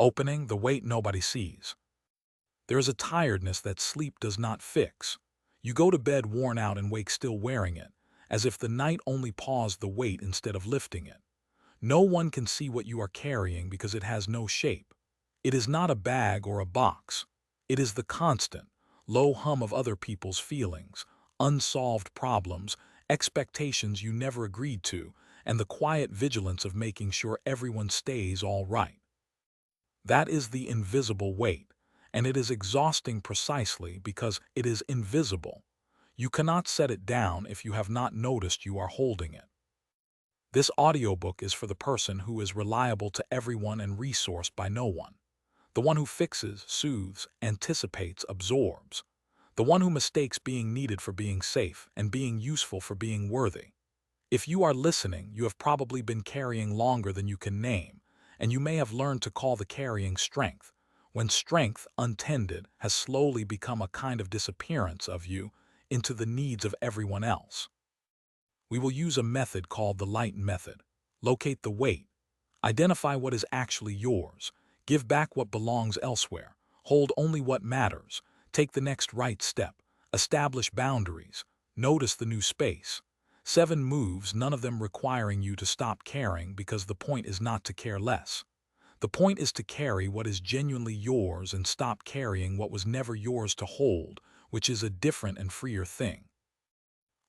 Opening the weight nobody sees. There is a tiredness that sleep does not fix. You go to bed worn out and wake still wearing it, as if the night only paused the weight instead of lifting it. No one can see what you are carrying because it has no shape. It is not a bag or a box. It is the constant, low hum of other people's feelings, unsolved problems, expectations you never agreed to, and the quiet vigilance of making sure everyone stays all right. That is the invisible weight, and it is exhausting precisely because it is invisible. You cannot set it down if you have not noticed you are holding it. This audiobook is for the person who is reliable to everyone and resourced by no one. The one who fixes, soothes, anticipates, absorbs. The one who mistakes being needed for being safe and being useful for being worthy. If you are listening, you have probably been carrying longer than you can name, and you may have learned to call the carrying strength, when strength, untended, has slowly become a kind of disappearance of you into the needs of everyone else. We will use a method called the LIGHTEN Method. Locate the weight. Identify what is actually yours. Give back what belongs elsewhere. Hold only what matters. Take the next right step. Establish boundaries. Notice the new space. 7 moves, none of them requiring you to stop caring, because the point is not to care less. The point is to carry what is genuinely yours and stop carrying what was never yours to hold, which is a different and freer thing.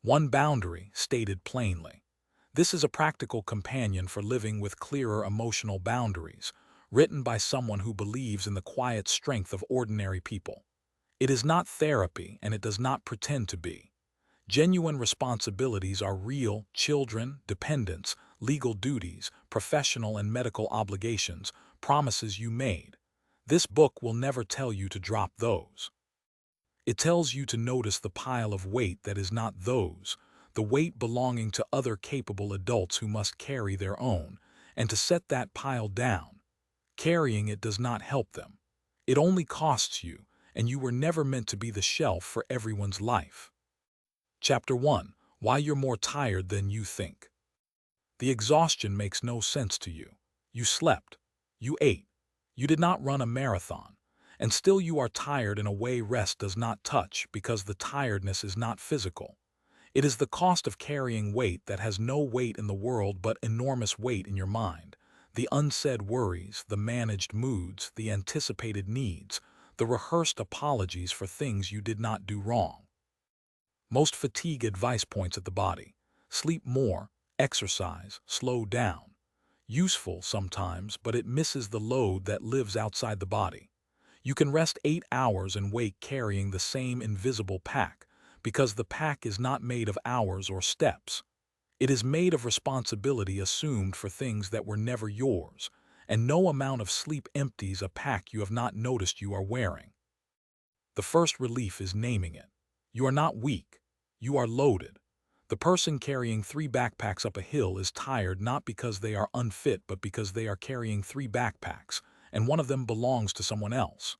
One boundary, stated plainly. This is a practical companion for living with clearer emotional boundaries, written by someone who believes in the quiet strength of ordinary people. It is not therapy, and it does not pretend to be. Genuine responsibilities are real: children, dependents, legal duties, professional and medical obligations, promises you made. This book will never tell you to drop those. It tells you to notice the pile of weight that is not those, the weight belonging to other capable adults who must carry their own, and to set that pile down. Carrying it does not help them. It only costs you, and you were never meant to be the shelf for everyone's life. Chapter 1. Why you're more tired than you think. The exhaustion makes no sense to you. You slept. You ate. You did not run a marathon. And still you are tired in a way rest does not touch, because the tiredness is not physical. It is the cost of carrying weight that has no weight in the world but enormous weight in your mind. The unsaid worries, the managed moods, the anticipated needs, the rehearsed apologies for things you did not do wrong. Most fatigue advice points at the body. Sleep more, exercise, slow down. Useful sometimes, but it misses the load that lives outside the body. You can rest 8 hours and wake carrying the same invisible pack, because the pack is not made of hours or steps. It is made of responsibility assumed for things that were never yours, and no amount of sleep empties a pack you have not noticed you are wearing. The first relief is naming it. You are not weak. You are loaded. The person carrying 3 backpacks up a hill is tired not because they are unfit but because they are carrying 3 backpacks, and one of them belongs to someone else.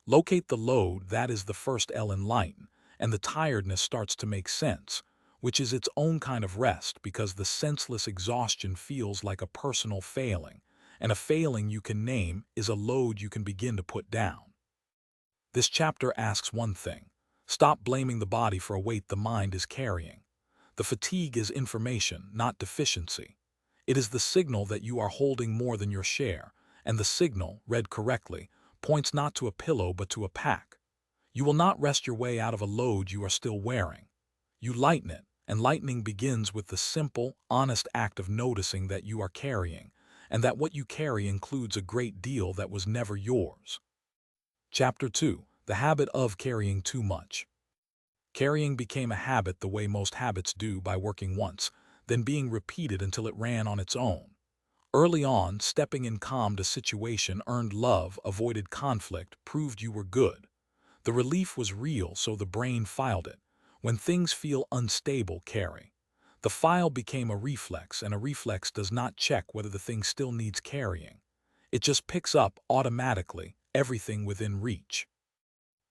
Locate the load, that is the first L in lighten, and the tiredness starts to make sense, which is its own kind of rest, because the senseless exhaustion feels like a personal failing, and a failing you can name is a load you can begin to put down. This chapter asks one thing: stop blaming the body for a weight the mind is carrying. The fatigue is information, not deficiency. It is the signal that you are holding more than your share, and the signal, read correctly, points not to a pillow but to a pack. You will not rest your way out of a load you are still wearing. You lighten it, and lightening begins with the simple, honest act of noticing that you are carrying, and that what you carry includes a great deal that was never yours. Chapter 2. The habit of carrying too much. Carrying became a habit the way most habits do, by working once, then being repeated until it ran on its own. Early on, stepping in calmed a situation earned love, avoided conflict, proved you were good. The relief was real, so the brain filed it. When things feel unstable, carry. The file became a reflex, and a reflex does not check whether the thing still needs carrying. It just picks up, automatically, everything within reach.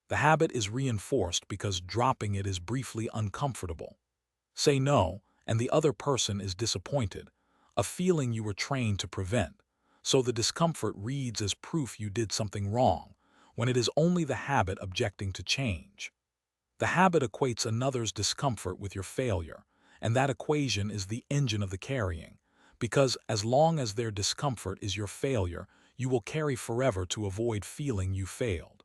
The habit is reinforced because dropping it is briefly uncomfortable. Say no, and the other person is disappointed, a feeling you were trained to prevent. so the discomfort reads as proof you did something wrong, when it is only the habit objecting to change. The habit equates another's discomfort with your failure, and that equation is the engine of the carrying, because as long as their discomfort is your failure, you will carry forever to avoid feeling you failed.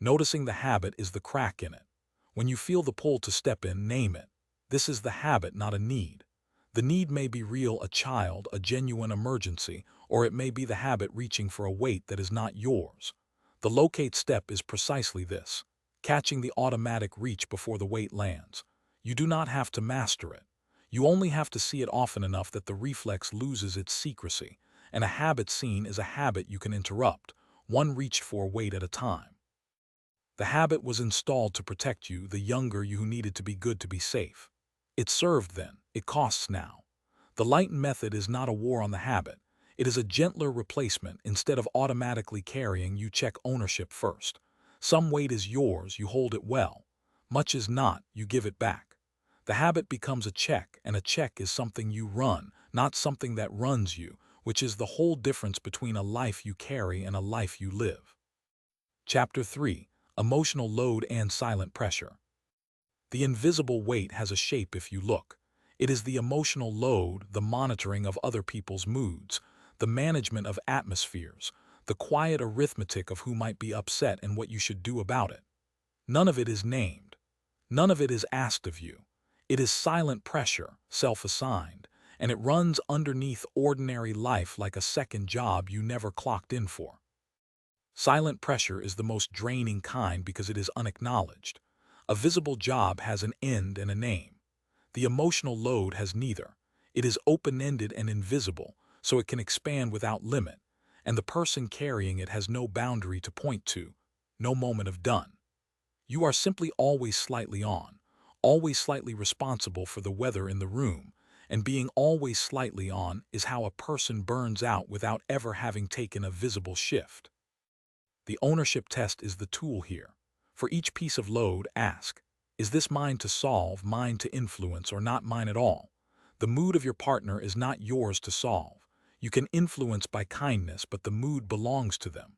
Noticing the habit is the crack in it. When you feel the pull to step in, name it. This is the habit, not a need. The need may be real, a child, a genuine emergency, or it may be the habit reaching for a weight that is not yours. The locate step is precisely this, catching the automatic reach before the weight lands. You do not have to master it. You only have to see it often enough that the reflex loses its secrecy, and a habit seen is a habit you can interrupt, one reached for weight at a time. The habit was installed to protect you, the younger you who needed to be good to be safe. It served then, it costs now. The LIGHTEN method is not a war on the habit. It is a gentler replacement. Instead of automatically carrying, you check ownership first. Some weight is yours, you hold it well. Much is not, you give it back. The habit becomes a check, and a check is something you run, not something that runs you, which is the whole difference between a life you carry and a life you live. Chapter 3. Emotional Load and Silent Pressure. The invisible weight has a shape if you look. It is the emotional load, the monitoring of other people's moods, the management of atmospheres, the quiet arithmetic of who might be upset and what you should do about it. None of it is named. None of it is asked of you. It is silent pressure, self-assigned, and it runs underneath ordinary life like a second job you never clocked in for. Silent pressure is the most draining kind because it is unacknowledged. A visible job has an end and a name. The emotional load has neither. It is open-ended and invisible, so it can expand without limit, and the person carrying it has no boundary to point to, no moment of done. You are simply always slightly on, always slightly responsible for the weather in the room, and being always slightly on is how a person burns out without ever having taken a visible shift. The ownership test is the tool here. For each piece of load, ask, is this mine to solve, mine to influence, or not mine at all? The mood of your partner is not yours to solve. You can influence by kindness, but the mood belongs to them.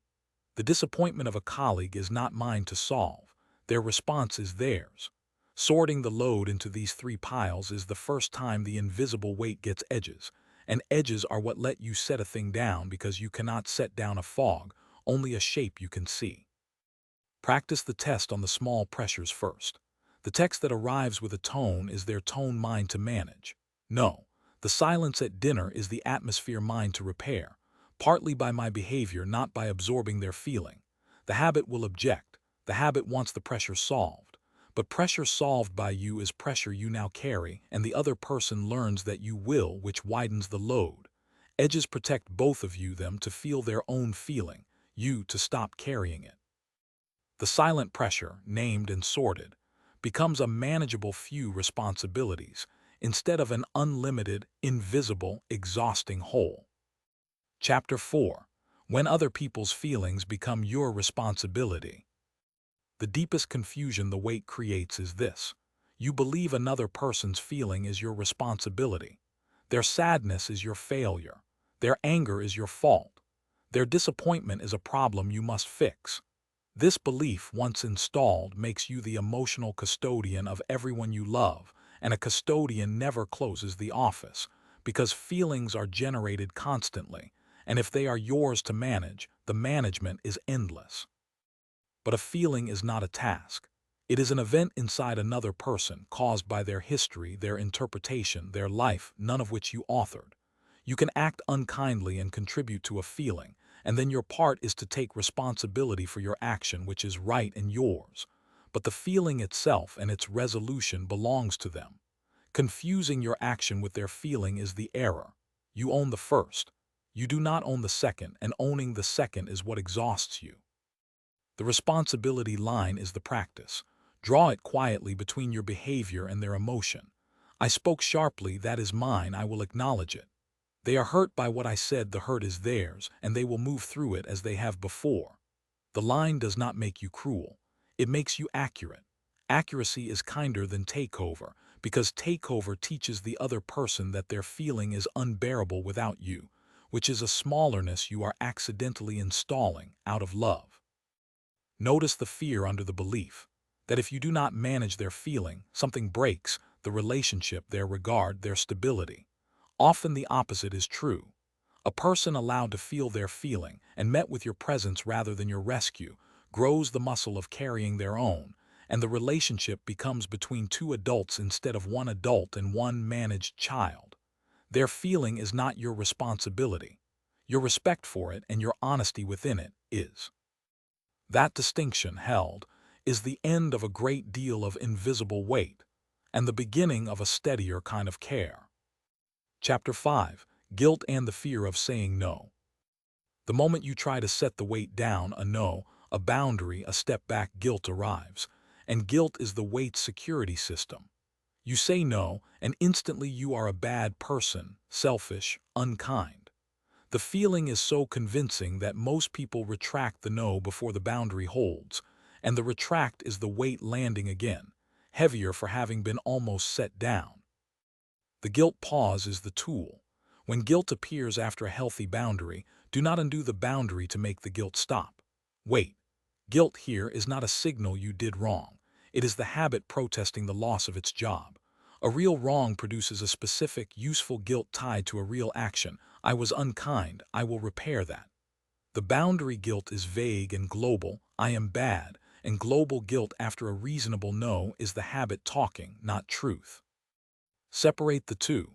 The disappointment of a colleague is not mine to solve. Their response is theirs. Sorting the load into these three piles is the first time the invisible weight gets edges, and edges are what let you set a thing down because you cannot set down a fog, only a shape you can see. Practice the test on the small pressures first. The text that arrives with a tone is their tone mine to manage. No, the silence at dinner is the atmosphere mine to repair, partly by my behavior, not by absorbing their feeling. The habit will object. The habit wants the pressure solved. But pressure solved by you is pressure you now carry, and the other person learns that you will, which widens the load. Edges protect both of you, them to feel their own feeling, you to stop carrying it. The silent pressure, named and sorted, becomes a manageable few responsibilities instead of an unlimited, invisible, exhausting whole. Chapter 4. When other people's feelings become your responsibility. The deepest confusion the weight creates is this. You believe another person's feeling is your responsibility. Their sadness is your failure. Their anger is your fault. Their disappointment is a problem you must fix. This belief, once installed, makes you the emotional custodian of everyone you love, and a custodian never closes the office, because feelings are generated constantly, and if they are yours to manage, the management is endless. But a feeling is not a task. It is an event inside another person, caused by their history, their interpretation, their life, none of which you authored. You can act unkindly and contribute to a feeling, and then your part is to take responsibility for your action, which is right and yours. But the feeling itself and its resolution belongs to them. Confusing your action with their feeling is the error. You own the first. You do not own the second, and owning the second is what exhausts you. The responsibility line is the practice. Draw it quietly between your behavior and their emotion. I spoke sharply, that is mine, I will acknowledge it. They are hurt by what I said, the hurt is theirs, and they will move through it as they have before. The line does not make you cruel. It makes you accurate. Accuracy is kinder than takeover, because takeover teaches the other person that their feeling is unbearable without you, which is a smallerness you are accidentally installing out of love. Notice the fear under the belief that if you do not manage their feeling, something breaks, the relationship, their regard, their stability. Often the opposite is true. A person allowed to feel their feeling and met with your presence rather than your rescue grows the muscle of carrying their own, and the relationship becomes between two adults instead of one adult and one managed child. Their feeling is not your responsibility. Your respect for it and your honesty within it is. That distinction held is the end of a great deal of invisible weight and the beginning of a steadier kind of care. Chapter 5. Guilt and the Fear of Saying No. The moment you try to set the weight down, a no, a boundary, a step back, guilt arrives. And guilt is the weight's security system. You say no, and instantly you are a bad person, selfish, unkind. The feeling is so convincing that most people retract the no before the boundary holds, and the retract is the weight landing again, heavier for having been almost set down. The guilt pause is the tool. When guilt appears after a healthy boundary, do not undo the boundary to make the guilt stop. Wait. Guilt here is not a signal you did wrong. It is the habit protesting the loss of its job. A real wrong produces a specific, useful guilt tied to a real action. I was unkind, I will repair that. The boundary guilt is vague and global, I am bad, and global guilt after a reasonable no is the habit talking, not truth. Separate the two.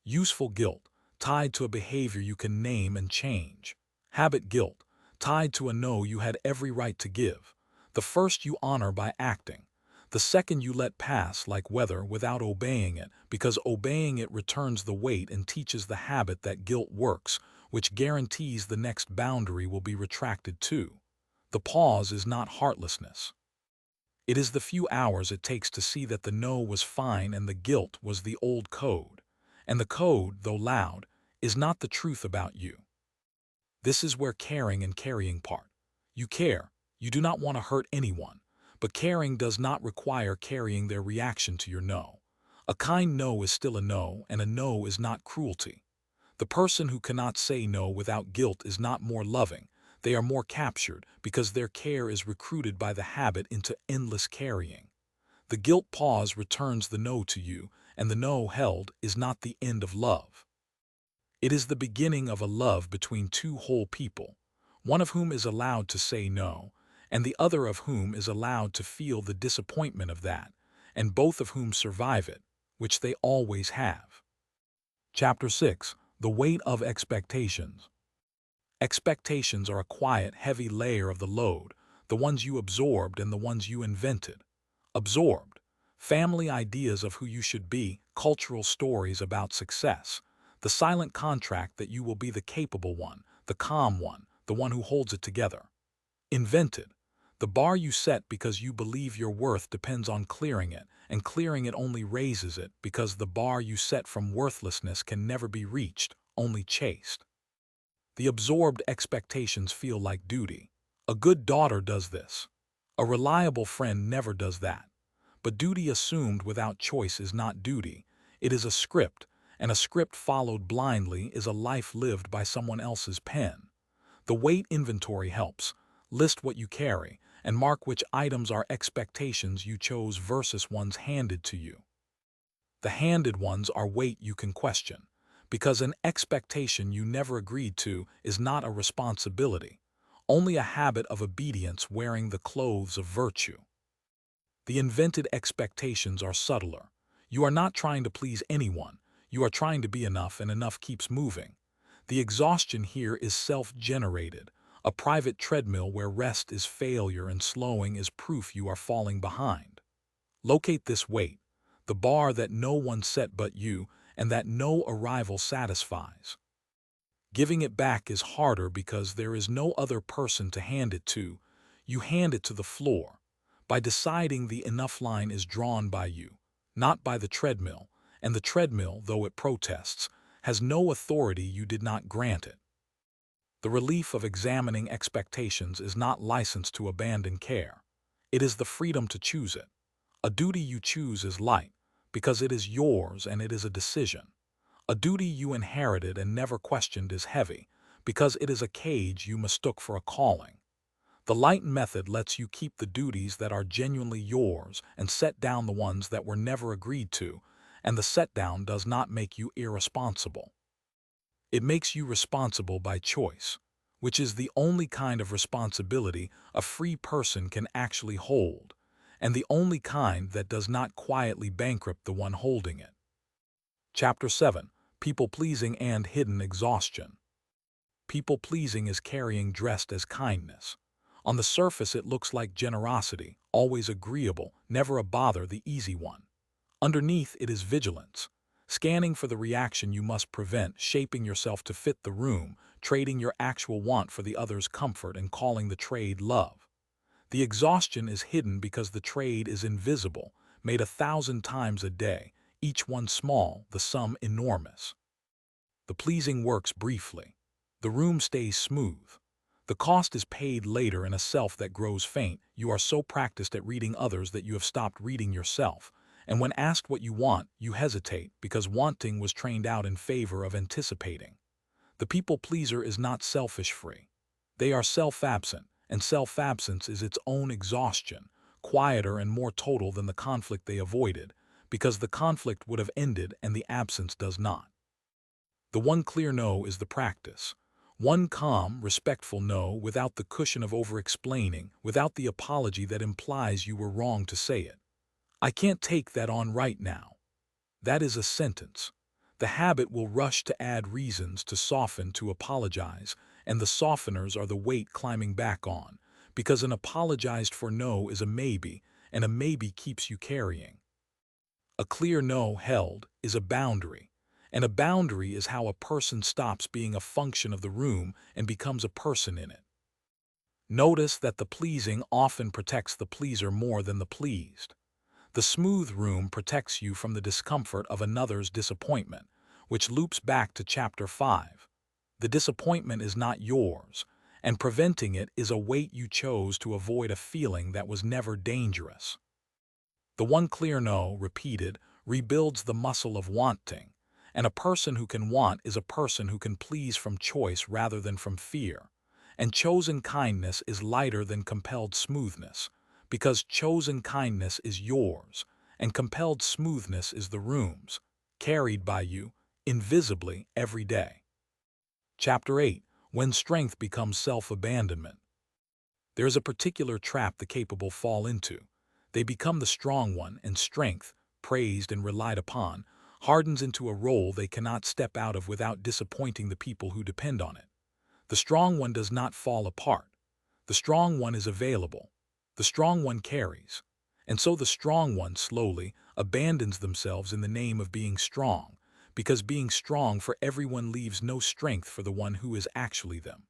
Useful guilt, tied to a behavior you can name and change. Habit guilt, tied to a no you had every right to give. The first you honor by acting. The second you let pass like weather without obeying it, because obeying it returns the weight and teaches the habit that guilt works, which guarantees the next boundary will be retracted too. The pause is not heartlessness. It is the few hours it takes to see that the no was fine and the guilt was the old code. And the code, though loud, is not the truth about you. This is where caring and carrying part. You care, you do not want to hurt anyone, but caring does not require carrying their reaction to your no. A kind no is still a no, and a no is not cruelty. The person who cannot say no without guilt is not more loving. They are more captured because their care is recruited by the habit into endless carrying. The guilt pause returns the no to you, and the no held is not the end of love. It is the beginning of a love between two whole people, one of whom is allowed to say no, and the other of whom is allowed to feel the disappointment of that, and both of whom survive it, which they always have. Chapter 6. The Weight of Expectations. Expectations are a quiet, heavy layer of the load, the ones you absorbed and the ones you invented. Absorbed. Family ideas of who you should be, cultural stories about success, the silent contract that you will be the capable one, the calm one, the one who holds it together. Invented. The bar you set because you believe your worth depends on clearing it, and clearing it only raises it because the bar you set from worthlessness can never be reached, only chased. The absorbed expectations feel like duty. A good daughter does this. A reliable friend never does that. But duty assumed without choice is not duty. It is a script, and a script followed blindly is a life lived by someone else's pen. The weight inventory helps. List what you carry, and mark which items are expectations you chose versus ones handed to you. The handed ones are weight you can question, because an expectation you never agreed to is not a responsibility, only a habit of obedience wearing the clothes of virtue. The invented expectations are subtler. You are not trying to please anyone, you are trying to be enough, and enough keeps moving. The exhaustion here is self-generated, a private treadmill where rest is failure and slowing is proof you are falling behind. Locate this weight, the bar that no one set but you, and that no arrival satisfies. Giving it back is harder because there is no other person to hand it to. You hand it to the floor. By deciding the enough line is drawn by you, not by the treadmill, and the treadmill, though it protests, has no authority you did not grant it. The relief of examining expectations is not license to abandon care. It is the freedom to choose it. A duty you choose is light, because it is yours and it is a decision. A duty you inherited and never questioned is heavy, because it is a cage you mistook for a calling. The LIGHTEN Method lets you keep the duties that are genuinely yours and set down the ones that were never agreed to, and the set down does not make you irresponsible. It makes you responsible by choice, which is the only kind of responsibility a free person can actually hold, and the only kind that does not quietly bankrupt the one holding it. Chapter 7. People-pleasing and hidden exhaustion. People-pleasing is carrying dressed as kindness. On the surface it looks like generosity, always agreeable, never a bother, the easy one. Underneath it is vigilance, scanning for the reaction you must prevent, shaping yourself to fit the room, trading your actual want for the other's comfort, and calling the trade love. The exhaustion is hidden because the trade is invisible, made 1,000 times a day, each one small, the sum enormous. The pleasing works briefly. The room stays smooth. The cost is paid later in a self that grows faint. You are so practiced at reading others that you have stopped reading yourself. And when asked what you want, you hesitate because wanting was trained out in favor of anticipating. The people-pleaser is not selfish-free. They are self-absent, and self-absence is its own exhaustion, quieter and more total than the conflict they avoided, because the conflict would have ended and the absence does not. The one clear no is the practice. One calm, respectful no without the cushion of over-explaining, without the apology that implies you were wrong to say it. I can't take that on right now. That is a sentence. The habit will rush to add reasons, to soften, to apologize, and the softeners are the weight climbing back on, because an apologized for no is a maybe, and a maybe keeps you carrying. A clear no held is a boundary, and a boundary is how a person stops being a function of the room and becomes a person in it. Notice that the pleasing often protects the pleaser more than the pleased. The smooth room protects you from the discomfort of another's disappointment, which loops back to Chapter 5. The disappointment is not yours, and preventing it is a weight you chose to avoid a feeling that was never dangerous. The one clear no, repeated, rebuilds the muscle of wanting, and a person who can want is a person who can please from choice rather than from fear, and chosen kindness is lighter than compelled smoothness, because chosen kindness is yours, and compelled smoothness is the room's, carried by you, invisibly, every day. Chapter 8. When strength becomes self-abandonment. There is a particular trap the capable fall into. They become the strong one, and strength, praised and relied upon, hardens into a role they cannot step out of without disappointing the people who depend on it. The strong one does not fall apart. The strong one is available. The strong one carries. And so the strong one slowly abandons themselves in the name of being strong, because being strong for everyone leaves no strength for the one who is actually them.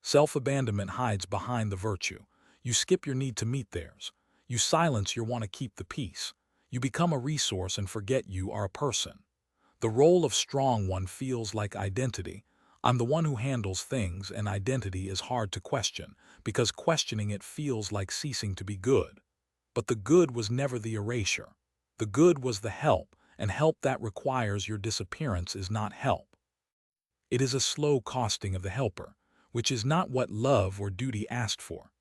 Self-abandonment hides behind the virtue. You skip your need to meet theirs. You silence your want to keep the peace. You become a resource and forget you are a person. The role of strong one feels like identity. I'm the one who handles things, and identity is hard to question, because questioning it feels like ceasing to be good. But the good was never the erasure. The good was the help, and help that requires your disappearance is not help. It is a slow costing of the helper, which is not what love or duty asked for.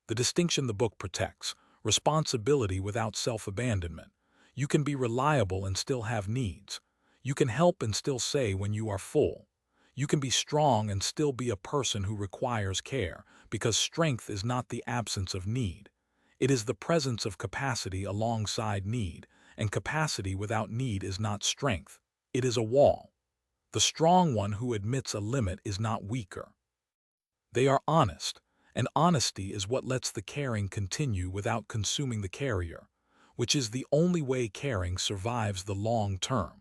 The distinction the book protects: responsibility without self-abandonment. You can be reliable and still have needs. You can help and still say when you are full. You can be strong and still be a person who requires care, because strength is not the absence of need. It is the presence of capacity alongside need, and capacity without need is not strength. It is a wall. The strong one who admits a limit is not weaker. They are honest, and honesty is what lets the caring continue without consuming the carrier, which is the only way caring survives the long term.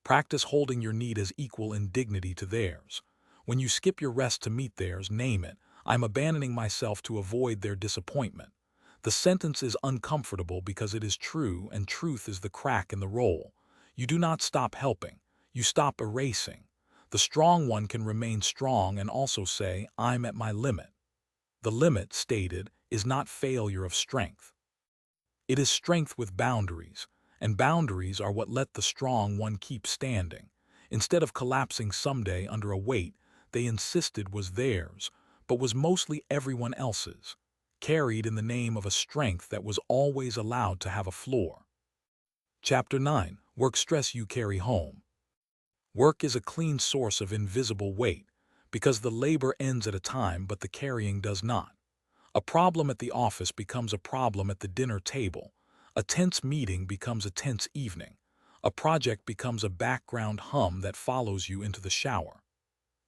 Practice holding your need as equal in dignity to theirs. When you skip your rest to meet theirs, name it: I'm abandoning myself to avoid their disappointment. The sentence is uncomfortable because it is true, and truth is the crack in the roll. You do not stop helping. You stop erasing. The strong one can remain strong and also say, I'm at my limit. The limit, stated, is not failure of strength. It is strength with boundaries, and boundaries are what let the strong one keep standing. Instead of collapsing someday under a weight they insisted was theirs, but was mostly everyone else's, carried in the name of a strength that was always allowed to have a floor. Chapter 9. Work stress you carry home. Work is a clean source of invisible weight, because the labor ends at a time but the carrying does not. A problem at the office becomes a problem at the dinner table. A tense meeting becomes a tense evening. A project becomes a background hum that follows you into the shower.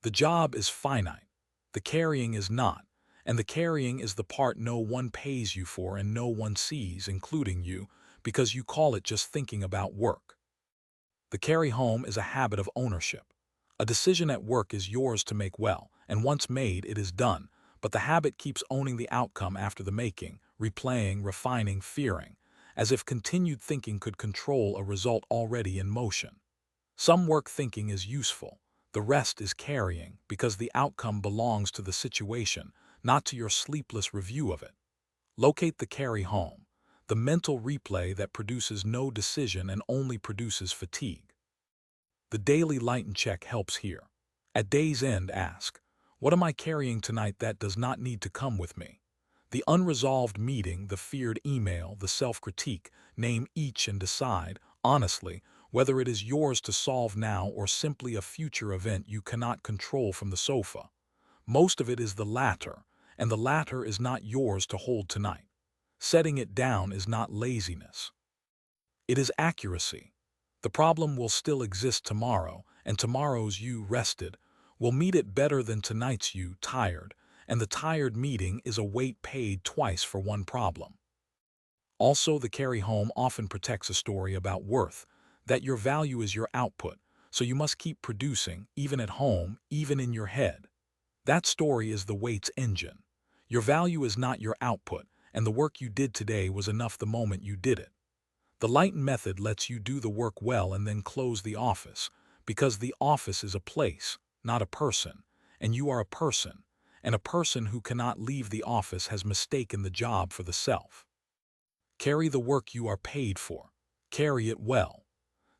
The job is finite. The carrying is not. And the carrying is the part no one pays you for and no one sees, including you, because you call it just thinking about work. The carry home is a habit of ownership. A decision at work is yours to make well, and once made, it is done, but the habit keeps owning the outcome after the making, replaying, refining, fearing, as if continued thinking could control a result already in motion. Some work thinking is useful. The rest is carrying, because the outcome belongs to the situation, not to your sleepless review of it. Locate the carry home, the mental replay that produces no decision and only produces fatigue. The daily lighten check helps here. At day's end, ask, what am I carrying tonight that does not need to come with me? The unresolved meeting, the feared email, the self-critique, name each and decide, honestly, whether it is yours to solve now or simply a future event you cannot control from the sofa. Most of it is the latter, and the latter is not yours to hold tonight. Setting it down is not laziness. It is accuracy. The problem will still exist tomorrow, and tomorrow's you, rested, will meet it better than tonight's you, tired, and the tired meeting is a weight paid twice for one problem. Also, the carry home often protects a story about worth, that your value is your output, so you must keep producing, even at home, even in your head. That story is the weight's engine. Your value is not your output, and the work you did today was enough the moment you did it. The LIGHTEN Method lets you do the work well and then close the office, because the office is a place, not a person, and you are a person, and a person who cannot leave the office has mistaken the job for the self. Carry the work you are paid for. Carry it well.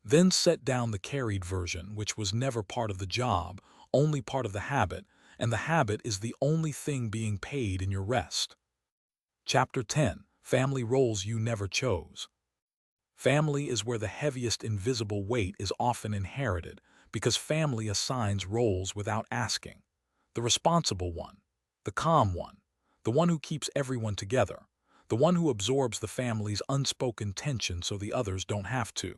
Then set down the carried version, which was never part of the job, only part of the habit, and the habit is the only thing being paid in your rest. Chapter 10. Family Roles You Never Chose. Family is where the heaviest invisible weight is often inherited, because family assigns roles without asking. The responsible one, the calm one, the one who keeps everyone together, the one who absorbs the family's unspoken tension so the others don't have to.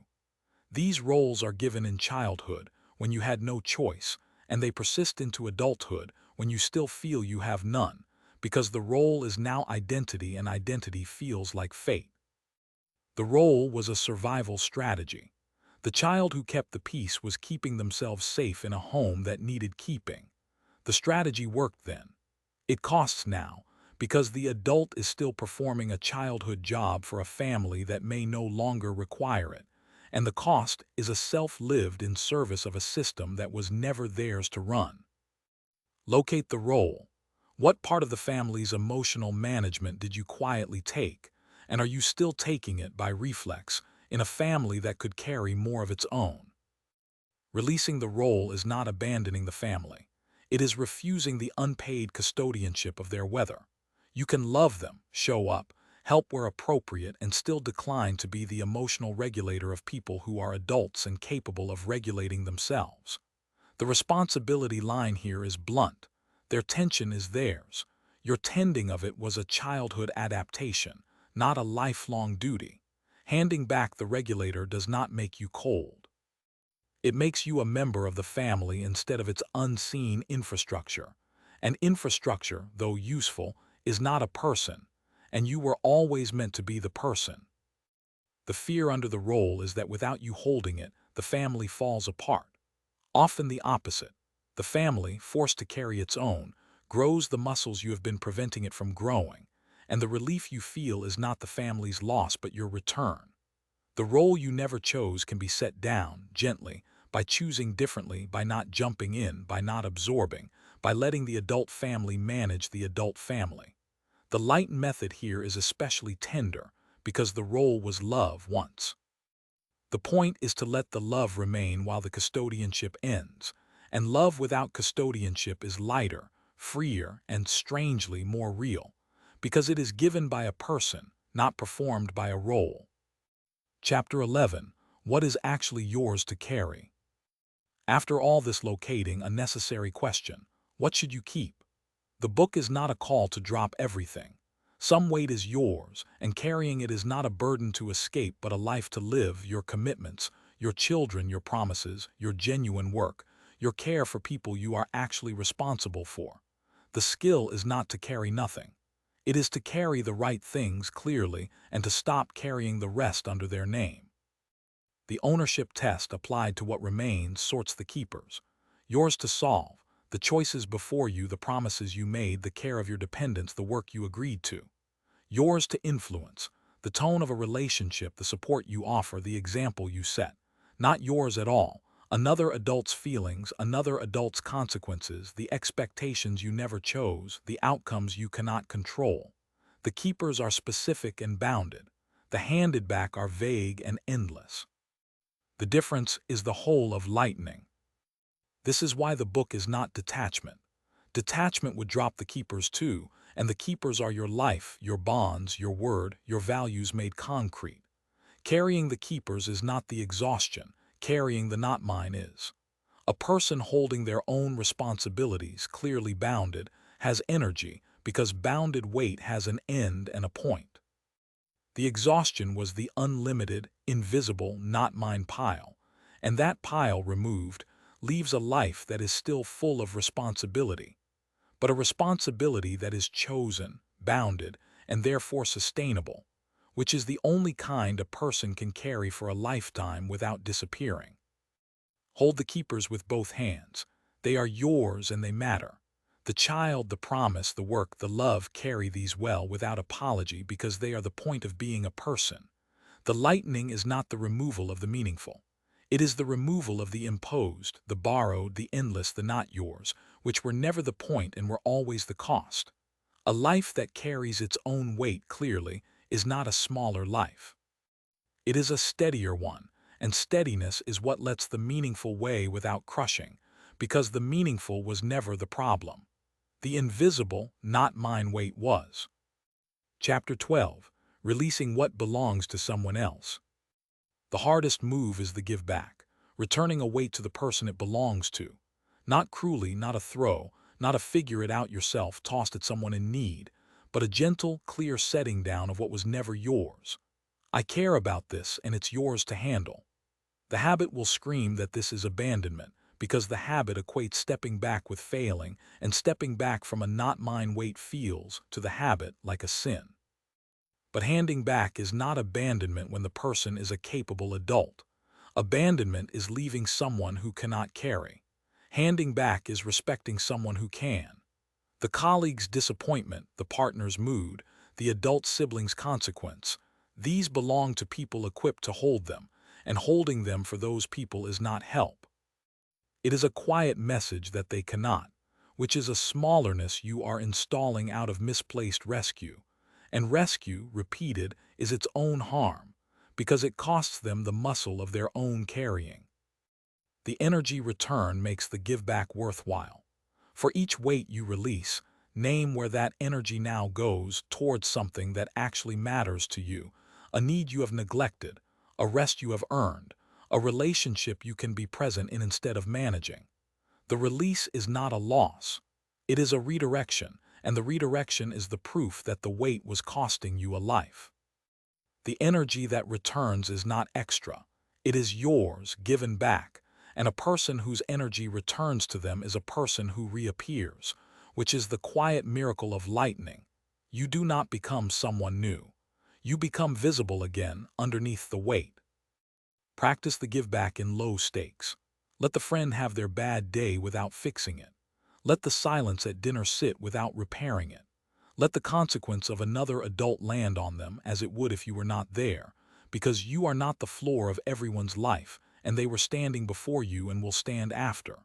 These roles are given in childhood, when you had no choice, and they persist into adulthood, when you still feel you have none, because the role is now identity and identity feels like fate. The role was a survival strategy. The child who kept the peace was keeping themselves safe in a home that needed keeping. The strategy worked then. It costs now, because the adult is still performing a childhood job for a family that may no longer require it, and the cost is a self-lived in service of a system that was never theirs to run. Locate the role. What part of the family's emotional management did you quietly take, and are you still taking it by reflex in a family that could carry more of its own? Releasing the role is not abandoning the family. It is refusing the unpaid custodianship of their weather. You can love them, show up, help where appropriate, and still decline to be the emotional regulator of people who are adults and capable of regulating themselves. The responsibility line here is blunt. Their tension is theirs. Your tending of it was a childhood adaptation, not a lifelong duty. Handing back the regulator does not make you cold. It makes you a member of the family instead of its unseen infrastructure. And infrastructure, though useful, is not a person, and you were always meant to be the person. The fear under the role is that without you holding it, the family falls apart. Often the opposite. The family, forced to carry its own, grows the muscles you have been preventing it from growing, and the relief you feel is not the family's loss but your return. The role you never chose can be set down, gently, by choosing differently, by not jumping in, by not absorbing, by letting the adult family manage the adult family. The LIGHTEN method here is especially tender, because the role was love once. The point is to let the love remain while the custodianship ends, and love without custodianship is lighter, freer, and strangely more real, because it is given by a person, not performed by a role. Chapter 11. What is actually yours to carry? After all this, locating a necessary question: what should you keep? The book is not a call to drop everything. Some weight is yours, and carrying it is not a burden to escape but a life to live: your commitments, your children, your promises, your genuine work, your care for people you are actually responsible for. The skill is not to carry nothing. It is to carry the right things clearly and to stop carrying the rest under their name. The ownership test applied to what remains sorts the keepers. Yours to solve: the choices before you, the promises you made, the care of your dependents, the work you agreed to. Yours to influence: the tone of a relationship, the support you offer, the example you set. Not yours at all: another adult's feelings, another adult's consequences, the expectations you never chose, the outcomes you cannot control. The keepers are specific and bounded. The handed back are vague and endless. The difference is the whole of lightening. This is why the book is not detachment. Detachment would drop the keepers too, and the keepers are your life, your bonds, your word, your values made concrete. Carrying the keepers is not the exhaustion. Carrying the not mine is. A person holding their own responsibilities, clearly bounded, has energy because bounded weight has an end and a point. The exhaustion was the unlimited, invisible, not mine pile, and that pile removed leaves a life that is still full of responsibility, but a responsibility that is chosen, bounded, and therefore sustainable, which is the only kind a person can carry for a lifetime without disappearing. Hold the keepers with both hands. They are yours and they matter. The child, the promise, the work, the love, carry these well without apology because they are the point of being a person. The lightening is not the removal of the meaningful. It is the removal of the imposed, the borrowed, the endless, the not yours, which were never the point and were always the cost. A life that carries its own weight clearly is not a smaller life. It is a steadier one, and steadiness is what lets the meaningful weigh without crushing, because the meaningful was never the problem. The invisible, not mine weight was. Chapter 12. Releasing what belongs to someone else. The hardest move is the give back, returning a weight to the person it belongs to. Not cruelly, not a throw, not a figure it out yourself tossed at someone in need, but a gentle, clear setting down of what was never yours. I care about this and it's yours to handle. The habit will scream that this is abandonment, because the habit equates stepping back with failing, and stepping back from a not mine weight feels, to the habit, like a sin. But handing back is not abandonment when the person is a capable adult. Abandonment is leaving someone who cannot carry. Handing back is respecting someone who can. The colleague's disappointment, the partner's mood, the adult sibling's consequence, these belong to people equipped to hold them, and holding them for those people is not help. It is a quiet message that they cannot, which is a smallerness you are installing out of misplaced rescue. And rescue, repeated, is its own harm, because it costs them the muscle of their own carrying. The energy return makes the give back worthwhile. For each weight you release, name where that energy now goes towards something that actually matters to you, a need you have neglected, a rest you have earned, a relationship you can be present in instead of managing. The release is not a loss. It is a redirection, and the redirection is the proof that the weight was costing you a life. The energy that returns is not extra. It is yours, given back, and a person whose energy returns to them is a person who reappears, which is the quiet miracle of lightening. You do not become someone new. You become visible again underneath the weight. Practice the give back in low stakes. Let the friend have their bad day without fixing it. Let the silence at dinner sit without repairing it. Let the consequence of another adult land on them as it would if you were not there, because you are not the floor of everyone's life, and they were standing before you and will stand after.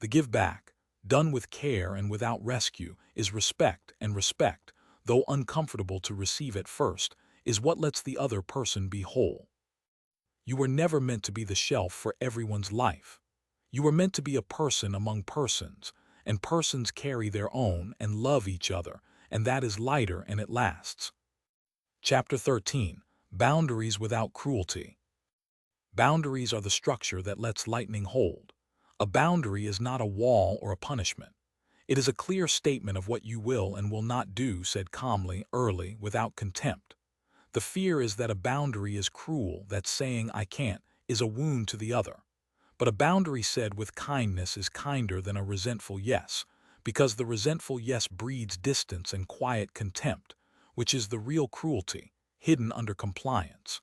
The give back, done with care and without rescue, is respect, and respect, though uncomfortable to receive at first, is what lets the other person be whole. You were never meant to be the shelf for everyone's life. You were meant to be a person among persons, and persons carry their own and love each other, and that is lighter and it lasts. Chapter 13. Boundaries without cruelty. Boundaries are the structure that lets lightning hold. A boundary is not a wall or a punishment. It is a clear statement of what you will and will not do, said calmly, early, without contempt. The fear is that a boundary is cruel, that saying "I can't" is a wound to the other. But a boundary said with kindness is kinder than a resentful yes, because the resentful yes breeds distance and quiet contempt, which is the real cruelty, hidden under compliance.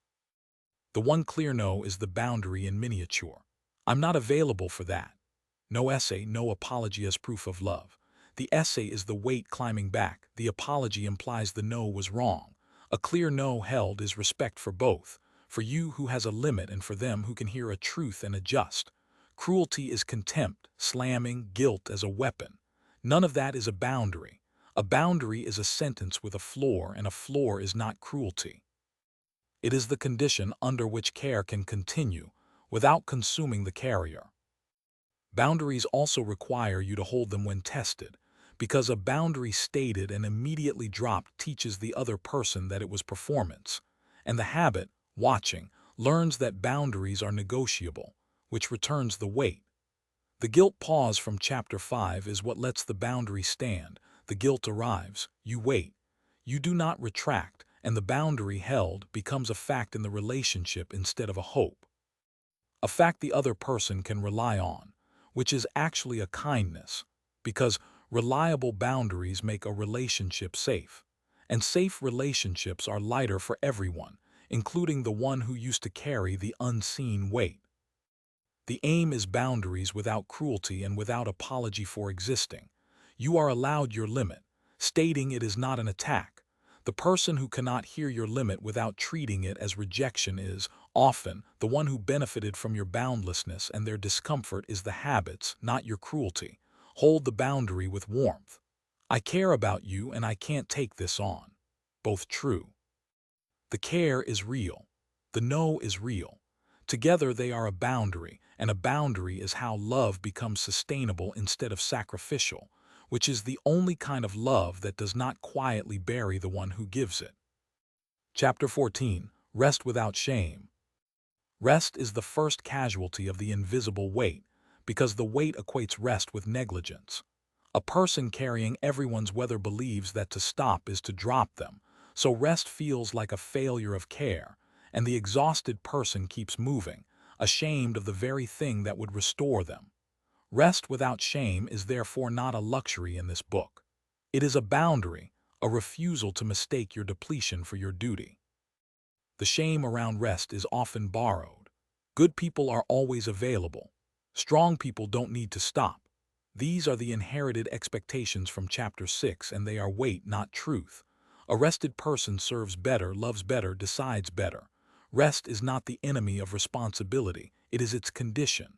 The one clear no is the boundary in miniature. I'm not available for that. No essay, no apology as proof of love. The essay is the weight climbing back. The apology implies the no was wrong. A clear no held is respect for both, for you who has a limit and for them who can hear a truth and adjust. Cruelty is contempt, slamming, guilt as a weapon. None of that is a boundary. A boundary is a sentence with a floor, and a floor is not cruelty. It is the condition under which care can continue without consuming the carrier. Boundaries also require you to hold them when tested, because a boundary stated and immediately dropped teaches the other person that it was performance, and the habit, watching, learns that boundaries are negotiable, which returns the weight. The guilt pause from Chapter 5 is what lets the boundary stand. The guilt arrives, you wait. You do not retract, and the boundary held becomes a fact in the relationship instead of a hope. A fact the other person can rely on, which is actually a kindness, because reliable boundaries make a relationship safe, and safe relationships are lighter for everyone, including the one who used to carry the unseen weight. The aim is boundaries without cruelty and without apology for existing. You are allowed your limit, stating it is not an attack. The person who cannot hear your limit without treating it as rejection is, often, the one who benefited from your boundlessness, and their discomfort is the habits, not your cruelty. Hold the boundary with warmth. I care about you and I can't take this on. Both true. The care is real. The no is real. Together they are a boundary, and a boundary is how love becomes sustainable instead of sacrificial, which is the only kind of love that does not quietly bury the one who gives it. Chapter 14. Rest without shame. Rest is the first casualty of the invisible weight, because the weight equates rest with negligence. A person carrying everyone's weather believes that to stop is to drop them, so rest feels like a failure of care, and the exhausted person keeps moving, ashamed of the very thing that would restore them. Rest without shame is therefore not a luxury in this book. It is a boundary, a refusal to mistake your depletion for your duty. The shame around rest is often borrowed. Good people are always available. Strong people don't need to stop. These are the inherited expectations from Chapter 6, and they are weight, not truth. A rested person serves better, loves better, decides better. Rest is not the enemy of responsibility, it is its condition.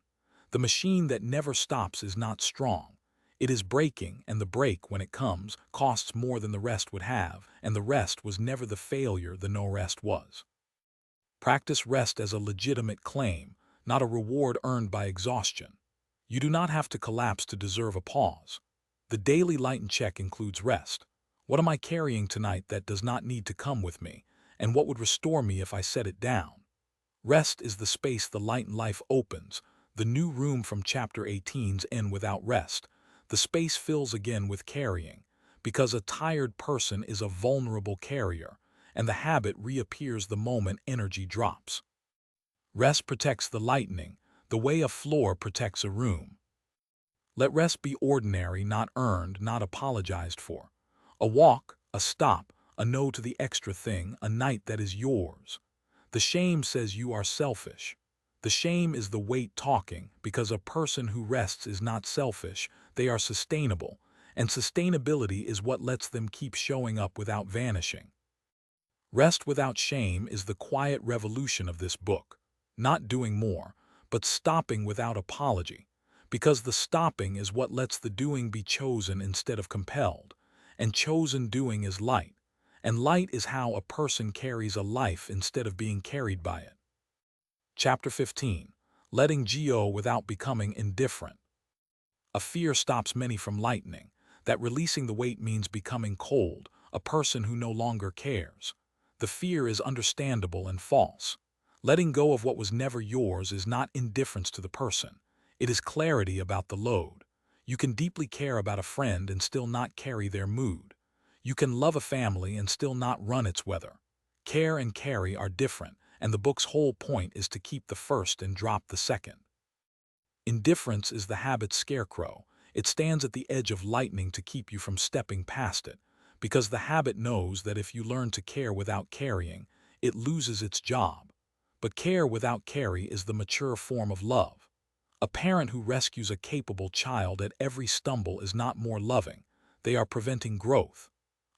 The machine that never stops is not strong. It is breaking, and the break, when it comes, costs more than the rest would have, and the rest was never the failure the no rest was. Practice rest as a legitimate claim, not a reward earned by exhaustion. You do not have to collapse to deserve a pause. The daily lighten check includes rest. What am I carrying tonight that does not need to come with me, and what would restore me if I set it down? Rest is the space the lighten life opens, the new room from Chapter 18's end without rest. The space fills again with carrying, because a tired person is a vulnerable carrier, and the habit reappears the moment energy drops. Rest protects the lightning, the way a floor protects a room. Let rest be ordinary, not earned, not apologized for. A walk, a stop, a no to the extra thing, a night that is yours. The shame says you are selfish. The shame is the weight talking, because a person who rests is not selfish, they are sustainable, and sustainability is what lets them keep showing up without vanishing. Rest without shame is the quiet revolution of this book, not doing more, but stopping without apology, because the stopping is what lets the doing be chosen instead of compelled, and chosen doing is light, and light is how a person carries a life instead of being carried by it. Chapter 15. Letting go without becoming indifferent. A fear stops many from lightening, that releasing the weight means becoming cold, a person who no longer cares. The fear is understandable and false. Letting go of what was never yours is not indifference to the person. It is clarity about the load. You can deeply care about a friend and still not carry their mood. You can love a family and still not run its weather. Care and carry are different, and the book's whole point is to keep the first and drop the second. Indifference is the habit's scarecrow. It stands at the edge of lightning to keep you from stepping past it, because the habit knows that if you learn to care without carrying, it loses its job. But care without carry is the mature form of love. A parent who rescues a capable child at every stumble is not more loving. They are preventing growth.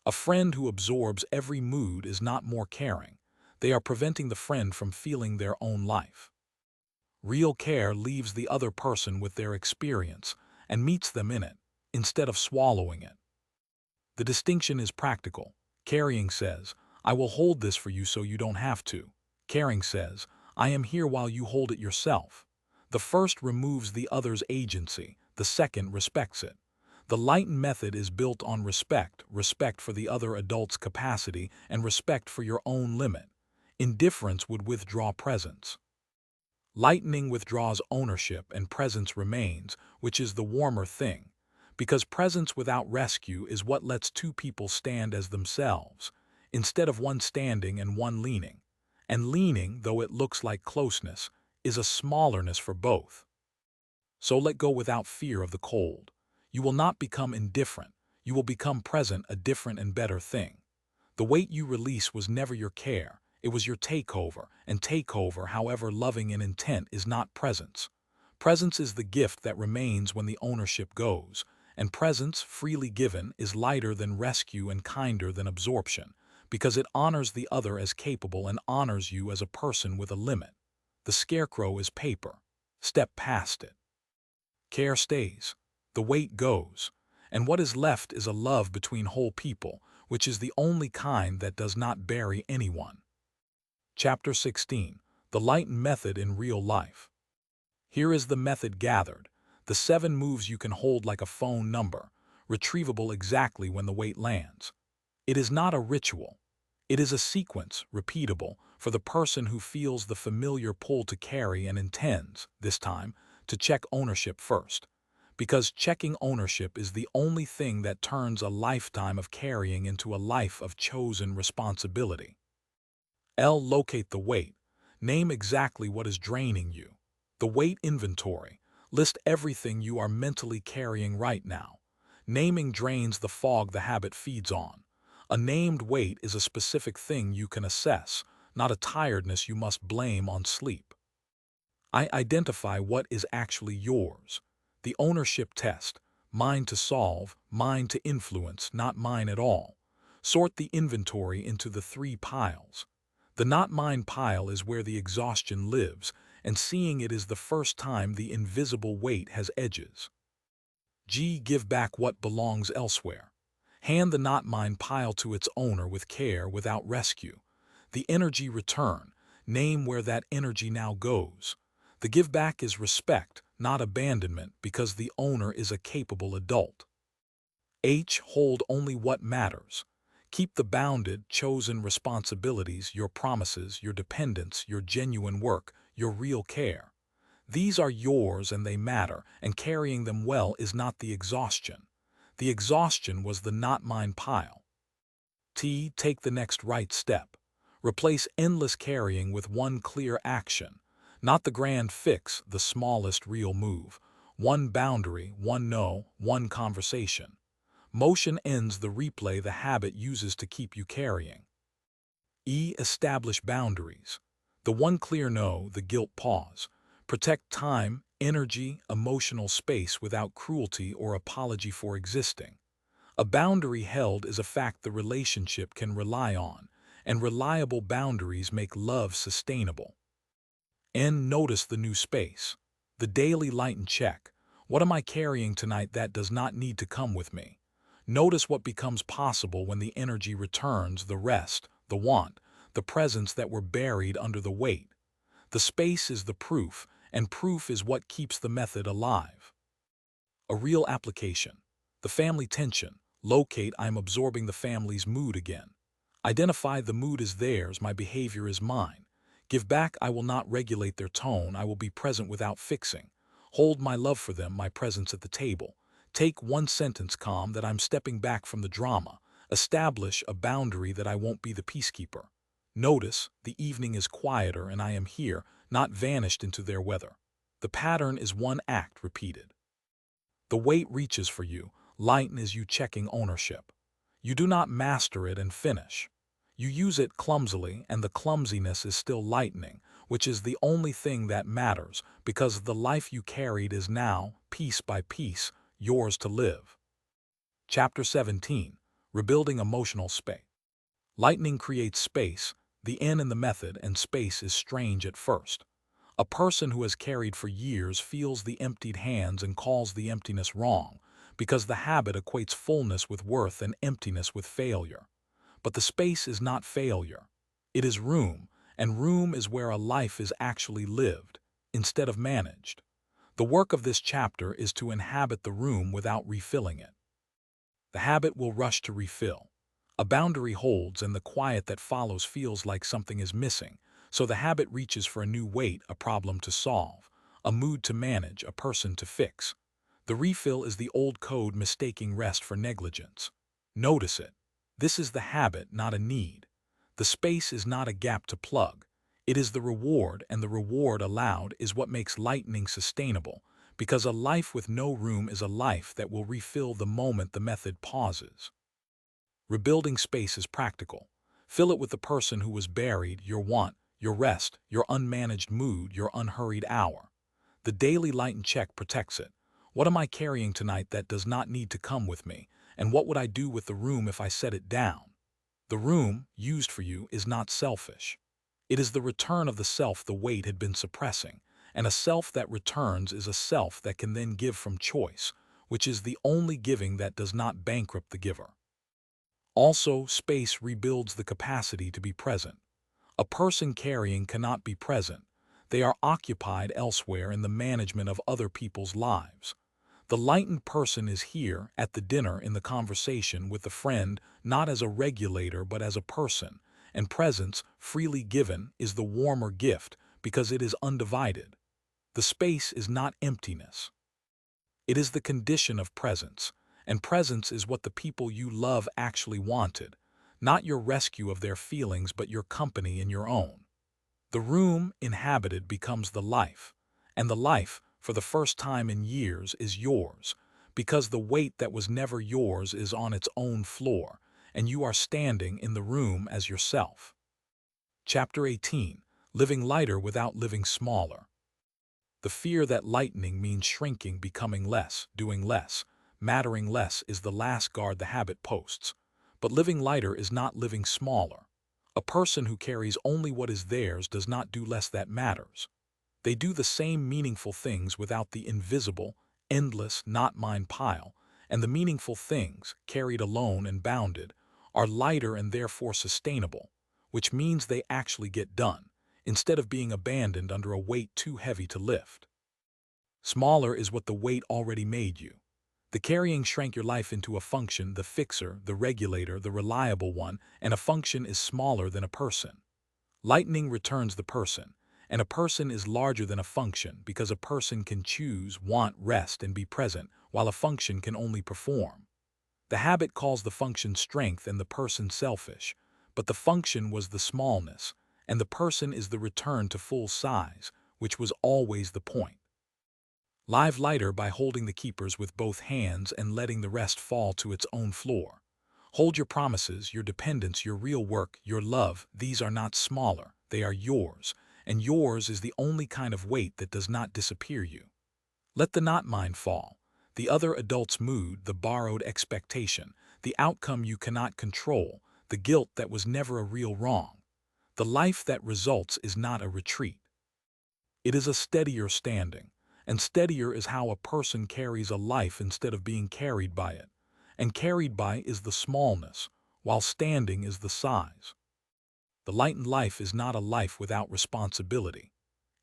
A friend who absorbs every mood is not more caring. They are preventing the friend from feeling their own life. Real care leaves the other person with their experience and meets them in it, instead of swallowing it. The distinction is practical. Carrying says, I will hold this for you so you don't have to. Caring says, I am here while you hold it yourself. The first removes the other's agency, the second respects it. The LIGHTEN method is built on respect, respect for the other adult's capacity, and respect for your own limit. Indifference would withdraw presence. Lightening withdraws ownership and presence remains, which is the warmer thing. Because presence without rescue is what lets two people stand as themselves, instead of one standing and one leaning. And leaning, though it looks like closeness, is a smallerness for both. So let go without fear of the cold. You will not become indifferent. You will become present, a different and better thing. The weight you release was never your care. It was your takeover, and takeover, however loving in intent, is not presence. Presence is the gift that remains when the ownership goes, and presence, freely given, is lighter than rescue and kinder than absorption, because it honors the other as capable and honors you as a person with a limit. The scarecrow is paper. Step past it. Care stays. The weight goes. And what is left is a love between whole people, which is the only kind that does not bury anyone. Chapter 16. The LIGHTEN Method in Real Life. Here is the method gathered. The 7 moves you can hold like a phone number, retrievable exactly when the weight lands. It is not a ritual. It is a sequence, repeatable, for the person who feels the familiar pull to carry and intends, this time, to check ownership first. Because checking ownership is the only thing that turns a lifetime of carrying into a life of chosen responsibility. L. Locate the weight. Name exactly what is draining you. The weight inventory. List everything you are mentally carrying right now. Naming drains the fog the habit feeds on. A named weight is a specific thing you can assess, not a tiredness you must blame on sleep. I identify what is actually yours. The ownership test. Mine to solve, mine to influence, not mine at all. Sort the inventory into the 3 piles. The not mine pile is where the exhaustion lives, and seeing it is the first time the invisible weight has edges. G. Give back what belongs elsewhere. Hand the not mine pile to its owner with care, without rescue. The energy return. Name where that energy now goes. The give back is respect, not abandonment, because the owner is a capable adult. H. Hold only what matters. Keep the bounded, chosen responsibilities, your promises, your dependence, your genuine work, your real care. These are yours and they matter, and carrying them well is not the exhaustion. The exhaustion was the not mine pile. T. Take the next right step. Replace endless carrying with one clear action. Not the grand fix, the smallest real move. One boundary, one no, one conversation. Motion ends the replay the habit uses to keep you carrying. E. Establish boundaries. The one clear no, the guilt pause. Protect time, energy, emotional space without cruelty or apology for existing. A boundary held is a fact the relationship can rely on, and reliable boundaries make love sustainable. N. Notice the new space. The daily lighten check. What am I carrying tonight that does not need to come with me? Notice what becomes possible when the energy returns, the rest, the want, the presence that were buried under the weight. The space is the proof, and proof is what keeps the method alive. A real application. The family tension. Locate, I'm absorbing the family's mood again. Identify, the mood is theirs, my behavior is mine. Give back, I will not regulate their tone, I will be present without fixing. Hold, my love for them, my presence at the table. Take, one sentence, calm, that I'm stepping back from the drama. Establish a boundary, that I won't be the peacekeeper. Notice, the evening is quieter and I am here, not vanished into their weather. The pattern is one act repeated. The weight reaches for you. Lighten is you checking ownership. You do not master it and finish. You use it clumsily, and the clumsiness is still lightening, which is the only thing that matters, because the life you carried is now, piece by piece, yours to live. Chapter 17. Rebuilding Emotional Space. Lightning creates space. The N in the method and space is strange at first. A person who has carried for years feels the emptied hands and calls the emptiness wrong, because the habit equates fullness with worth and emptiness with failure. But the space is not failure. It is room, and room is where a life is actually lived, instead of managed. The work of this chapter is to inhabit the room without refilling it. The habit will rush to refill. A boundary holds, and the quiet that follows feels like something is missing, so the habit reaches for a new weight, a problem to solve, a mood to manage, a person to fix. The refill is the old code mistaking rest for negligence. Notice it. This is the habit, not a need. The space is not a gap to plug. It is the reward, and the reward allowed is what makes lightning sustainable, because a life with no room is a life that will refill the moment the method pauses. Rebuilding space is practical. Fill it with the person who was buried, your want, your rest, your unmanaged mood, your unhurried hour. The daily lighten check protects it. What am I carrying tonight that does not need to come with me, and what would I do with the room if I set it down? The room, used for you, is not selfish. It is the return of the self the weight had been suppressing, and a self that returns is a self that can then give from choice, which is the only giving that does not bankrupt the giver. Also, space rebuilds the capacity to be present. A person carrying cannot be present. They are occupied elsewhere in the management of other people's lives. The lightened person is here, at the dinner, in the conversation with a friend, not as a regulator but as a person, and presence, freely given, is the warmer gift because it is undivided. The space is not emptiness. It is the condition of presence, and presence is what the people you love actually wanted, not your rescue of their feelings but your company in your own. The room inhabited becomes the life, and the life, for the first time in years, is yours, because the weight that was never yours is on its own floor, and you are standing in the room as yourself. Chapter 18. Living lighter without living smaller. The fear that lightening means shrinking, becoming less, doing less, mattering less is the last guard the habit posts. But living lighter is not living smaller. A person who carries only what is theirs does not do less that matters. They do the same meaningful things without the invisible, endless, not mine pile, and the meaningful things, carried alone and bounded, are lighter and therefore sustainable, which means they actually get done, instead of being abandoned under a weight too heavy to lift. Smaller is what the weight already made you. The carrying shrank your life into a function, the fixer, the regulator, the reliable one, and a function is smaller than a person. Lightening returns the person, and a person is larger than a function because a person can choose, want, rest, and be present, while a function can only perform. The habit calls the function strength and the person selfish, but the function was the smallness, and the person is the return to full size, which was always the point. Live lighter by holding the keepers with both hands and letting the rest fall to its own floor. Hold your promises, your dependence, your real work, your love. These are not smaller, they are yours, and yours is the only kind of weight that does not disappear you. Let the not mine fall, the other adult's mood, the borrowed expectation, the outcome you cannot control, the guilt that was never a real wrong. The life that results is not a retreat. It is a steadier standing, and steadier is how a person carries a life instead of being carried by it, and carried by is the smallness, while standing is the size. The lightened life is not a life without responsibility.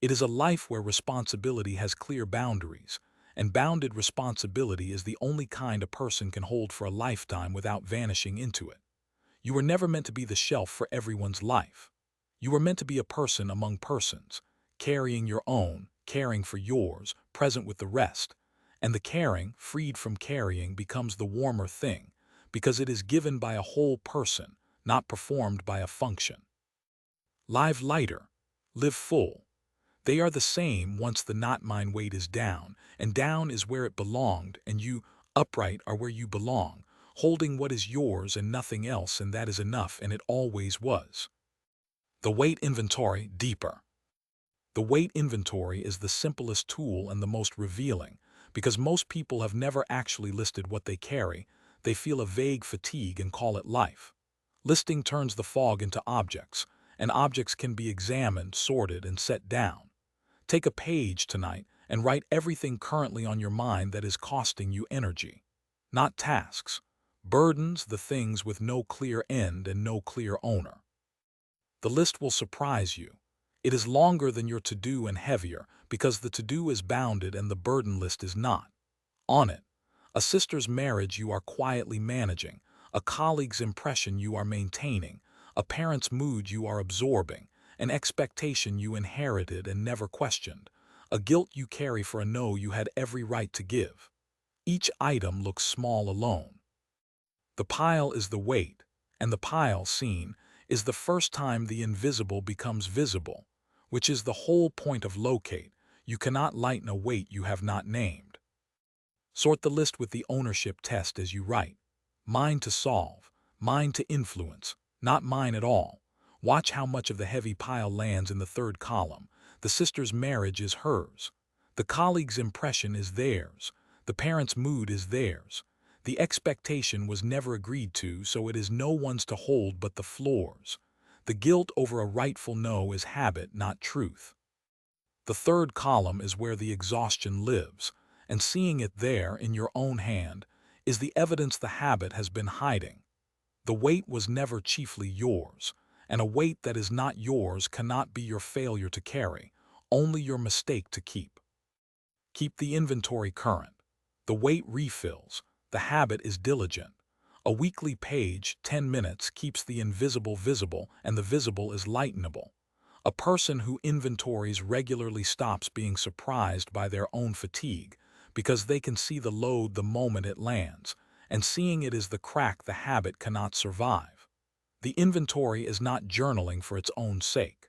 It is a life where responsibility has clear boundaries, and bounded responsibility is the only kind a person can hold for a lifetime without vanishing into it. You were never meant to be the shelf for everyone's life. You were meant to be a person among persons, carrying your own, caring for yours, present with the rest. And the caring, freed from carrying, becomes the warmer thing, because it is given by a whole person, not performed by a function. Live lighter, live full. They are the same once the not mine weight is down, and down is where it belonged, and you, upright, are where you belong, holding what is yours and nothing else, and that is enough, and it always was. The weight inventory, deeper. The weight inventory is the simplest tool and the most revealing, because most people have never actually listed what they carry. They feel a vague fatigue and call it life. Listing turns the fog into objects, and objects can be examined, sorted, and set down. Take a page tonight and write everything currently on your mind that is costing you energy. Not tasks. Burdens, the things with no clear end and no clear owner. The list will surprise you. It is longer than your to-do and heavier, because the to-do is bounded and the burden list is not. On it, a sister's marriage you are quietly managing, a colleague's impression you are maintaining, a parent's mood you are absorbing, an expectation you inherited and never questioned, a guilt you carry for a no you had every right to give. Each item looks small alone. The pile is the weight, and the pile, seen, is the first time the invisible becomes visible, which is the whole point of locate. You cannot lighten a weight you have not named. Sort the list with the ownership test as you write. Mine to solve, mine to influence, not mine at all. Watch how much of the heavy pile lands in the third column. The sister's marriage is hers. The colleague's impression is theirs. The parent's mood is theirs. The expectation was never agreed to, so it is no one's to hold but the floor's. The guilt over a rightful no is habit, not truth. The third column is where the exhaustion lives, and seeing it there in your own hand is the evidence the habit has been hiding. The weight was never chiefly yours, and a weight that is not yours cannot be your failure to carry, only your mistake to keep. Keep the inventory current. The weight refills. The habit is diligent. A weekly page, 10 minutes, keeps the invisible visible, and the visible is lightenable. A person who inventories regularly stops being surprised by their own fatigue, because they can see the load the moment it lands, and seeing it is the crack the habit cannot survive. The inventory is not journaling for its own sake.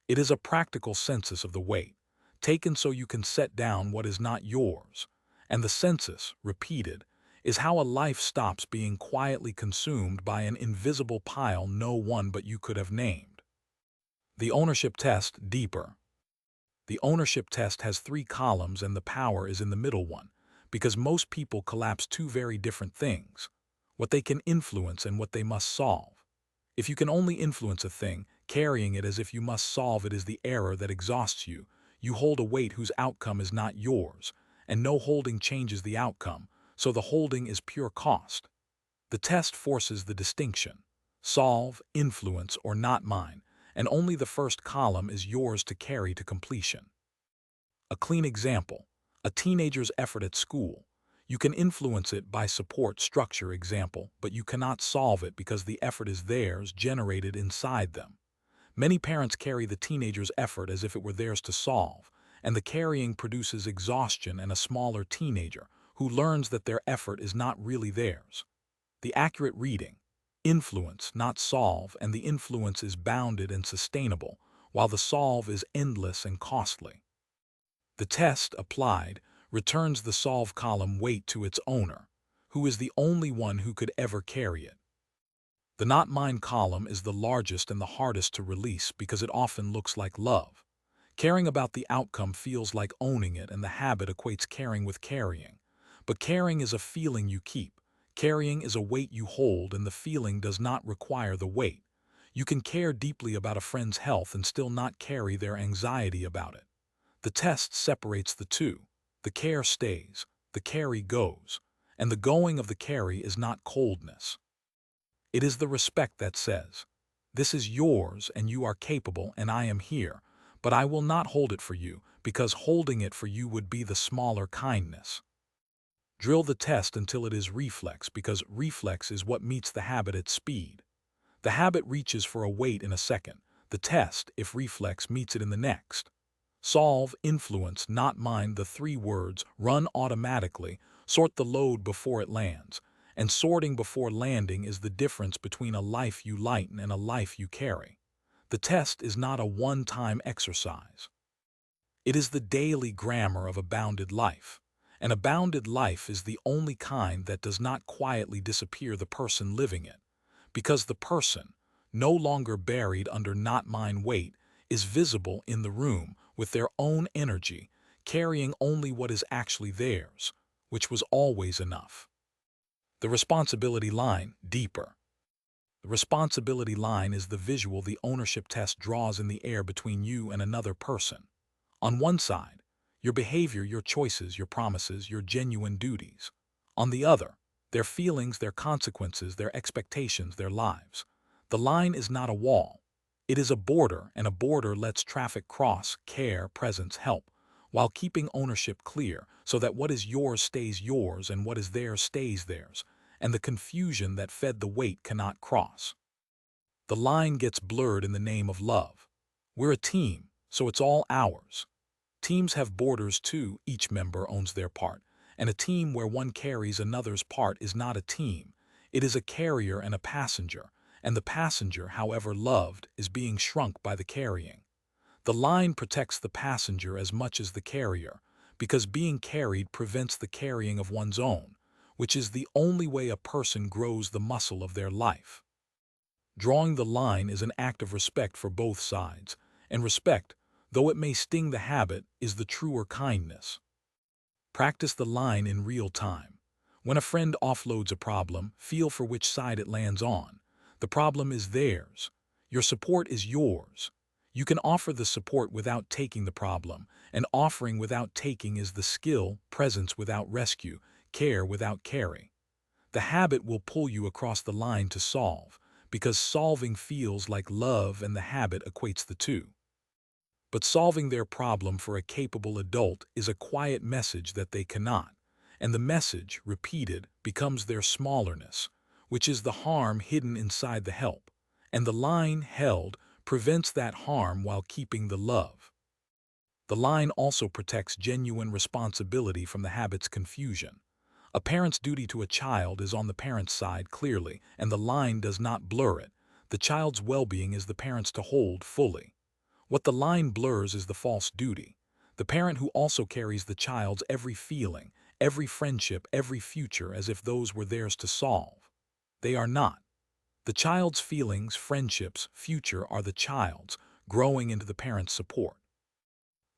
It is a practical census of the weight, taken so you can set down what is not yours. And the census, repeated, is how a life stops being quietly consumed by an invisible pile no one but you could have named. The ownership test, deeper. The ownership test has 3 columns and the power is in the middle one, because most people collapse two very different things: what they can influence and what they must solve. If you can only influence a thing, carrying it as if you must solve it is the error that exhausts you. You hold a weight whose outcome is not yours, and no holding changes the outcome, so the holding is pure cost. The test forces the distinction: solve, influence, or not mine, and only the first column is yours to carry to completion. A clean example: a teenager's effort at school. You can influence it by support structure example, but you cannot solve it because the effort is theirs, generated inside them. Many parents carry the teenager's effort as if it were theirs to solve, and the carrying produces exhaustion and a smaller teenager who learns that their effort is not really theirs. The accurate reading: influence, not solve, and the influence is bounded and sustainable, while the solve is endless and costly. The test, applied, returns the solve column weight to its owner, who is the only one who could ever carry it. The not mine column is the largest and the hardest to release because it often looks like love. Caring about the outcome feels like owning it, and the habit equates caring with carrying. But caring is a feeling you keep. Carrying is a weight you hold, and the feeling does not require the weight. You can care deeply about a friend's health and still not carry their anxiety about it. The test separates the two. The care stays, the carry goes, and the going of the carry is not coldness. It is the respect that says, "This is yours and you are capable and I am here, but I will not hold it for you, because holding it for you would be the smaller kindness. Drill the test until it is reflex, because reflex is what meets the habit at speed. The habit reaches for a weight in a second. The test, if reflex, meets it in the next. Solve, influence, not mind, the 3 words, run automatically, sort the load before it lands. And sorting before landing is the difference between a life you lighten and a life you carry. The test is not a one-time exercise. It is the daily grammar of a bounded life. And a bounded life is the only kind that does not quietly disappear the person living it, because the person, no longer buried under not mine weight, is visible in the room with their own energy, carrying only what is actually theirs, which was always enough. The responsibility line, deeper. The responsibility line is the visual the ownership test draws in the air between you and another person. On one side, your behavior, your choices, your promises, your genuine duties. On the other, their feelings, their consequences, their expectations, their lives. The line is not a wall. It is a border, and a border lets traffic cross, care, presence, help, while keeping ownership clear, so that what is yours stays yours and what is theirs stays theirs, and the confusion that fed the weight cannot cross. The line gets blurred in the name of love. We're a team, so it's all ours. Teams have borders too, each member owns their part, and a team where one carries another's part is not a team. It is a carrier and a passenger, and the passenger, however loved, is being shrunk by the carrying. The line protects the passenger as much as the carrier, because being carried prevents the carrying of one's own, which is the only way a person grows the muscle of their life. Drawing the line is an act of respect for both sides, and respect, though it may sting the habit, is the truer kindness. Practice the line in real time. When a friend offloads a problem, feel for which side it lands on. The problem is theirs. Your support is yours. You can offer the support without taking the problem, and offering without taking is the skill, presence without rescue, care without carry. The habit will pull you across the line to solve, because solving feels like love and the habit equates the two. But solving their problem for a capable adult is a quiet message that they cannot, and the message, repeated, becomes their smallerness, which is the harm hidden inside the help, and the line, held, prevents that harm while keeping the love. The line also protects genuine responsibility from the habit's confusion. A parent's duty to a child is on the parent's side clearly, and the line does not blur it. The child's well-being is the parent's to hold fully. What the line blurs is the false duty. The parent who also carries the child's every feeling, every friendship, every future as if those were theirs to solve. They are not. The child's feelings, friendships, future are the child's, growing into the parent's support.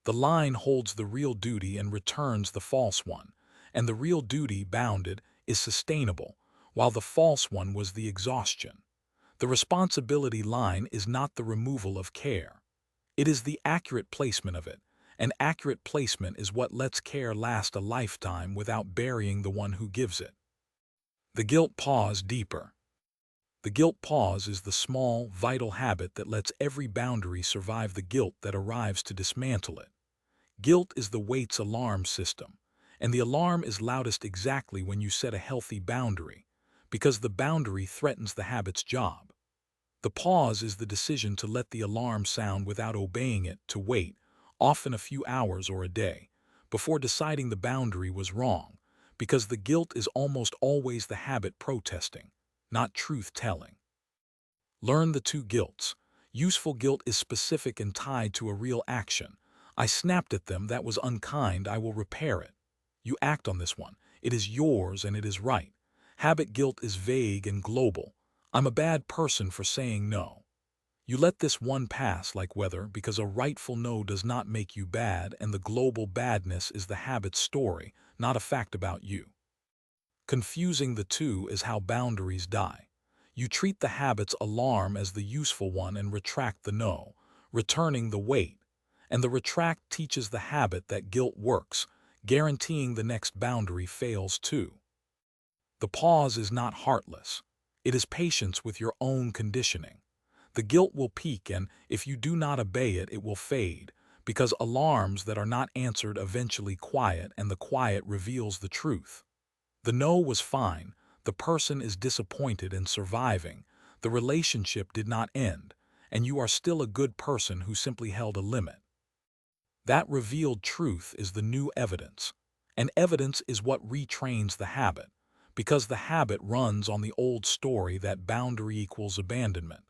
The line holds the real duty and returns the false one, and the real duty, bounded, is sustainable, while the false one was the exhaustion. The responsibility line is not the removal of care. It is the accurate placement of it, and accurate placement is what lets care last a lifetime without burying the one who gives it. The guilt pause, deeper. The guilt pause is the small, vital habit that lets every boundary survive the guilt that arrives to dismantle it. Guilt is the weight's alarm system, and the alarm is loudest exactly when you set a healthy boundary, because the boundary threatens the habit's job. The pause is the decision to let the alarm sound without obeying it, to wait, often a few hours or a day, before deciding the boundary was wrong, because the guilt is almost always the habit protesting, not truth-telling. Learn the 2 guilts. Useful guilt is specific and tied to a real action. I snapped at them, that was unkind, I will repair it. You act on this one. It is yours and it is right. Habit guilt is vague and global. I'm a bad person for saying no. You let this one pass like weather because a rightful no does not make you bad, and the global badness is the habit's story, not a fact about you. Confusing the two is how boundaries die. You treat the habit's alarm as the useful one and retract the no, returning the weight. And the retract teaches the habit that guilt works, guaranteeing the next boundary fails too. The pause is not heartless. It is patience with your own conditioning. The guilt will peak, and if you do not obey it, it will fade, because alarms that are not answered eventually quiet, and the quiet reveals the truth. The no was fine, the person is disappointed and surviving, the relationship did not end, and you are still a good person who simply held a limit. That revealed truth is the new evidence, and evidence is what retrains the habit, because the habit runs on the old story that boundary equals abandonment,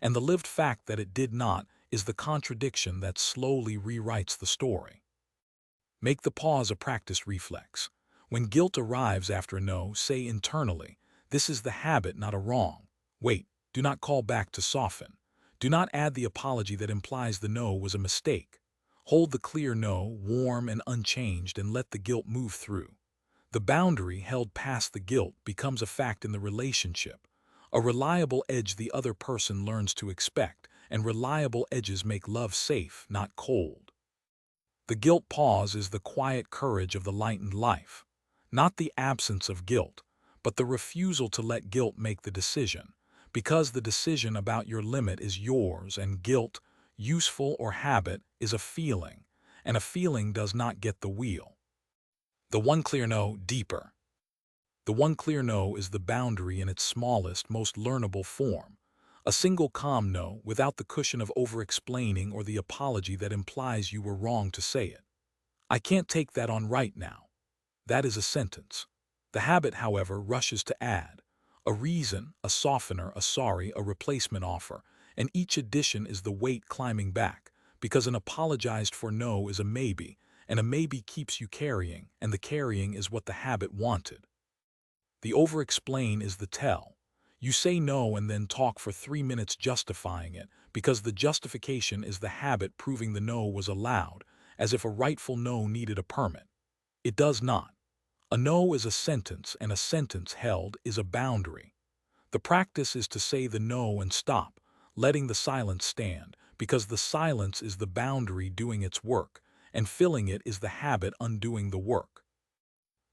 and the lived fact that it did not is the contradiction that slowly rewrites the story. Make the pause a practice reflex. When guilt arrives after a no, say internally, "This is the habit, not a wrong." Wait, do not call back to soften. Do not add the apology that implies the no was a mistake. Hold the clear no, warm and unchanged, and let the guilt move through. The boundary held past the guilt becomes a fact in the relationship, a reliable edge the other person learns to expect, and reliable edges make love safe, not cold. The guilt pause is the quiet courage of the lightened life, not the absence of guilt, but the refusal to let guilt make the decision, because the decision about your limit is yours, and guilt, useful or habit, is a feeling, and a feeling does not get the wheel. The one clear no, deeper. The one clear no is the boundary in its smallest, most learnable form. A single calm no, without the cushion of over-explaining or the apology that implies you were wrong to say it. "I can't take that on right now." That is a sentence. The habit, however, rushes to add a reason, a softener, a sorry, a replacement offer, and each addition is the weight climbing back, because an apologized for no is a maybe, and a maybe keeps you carrying, and the carrying is what the habit wanted. The over-explain is the tell. You say no and then talk for 3 minutes justifying it, because the justification is the habit proving the no was allowed, as if a rightful no needed a permit. It does not. A no is a sentence, and a sentence held is a boundary. The practice is to say the no and stop, letting the silence stand, because the silence is the boundary doing its work, and filling it is the habit undoing the work.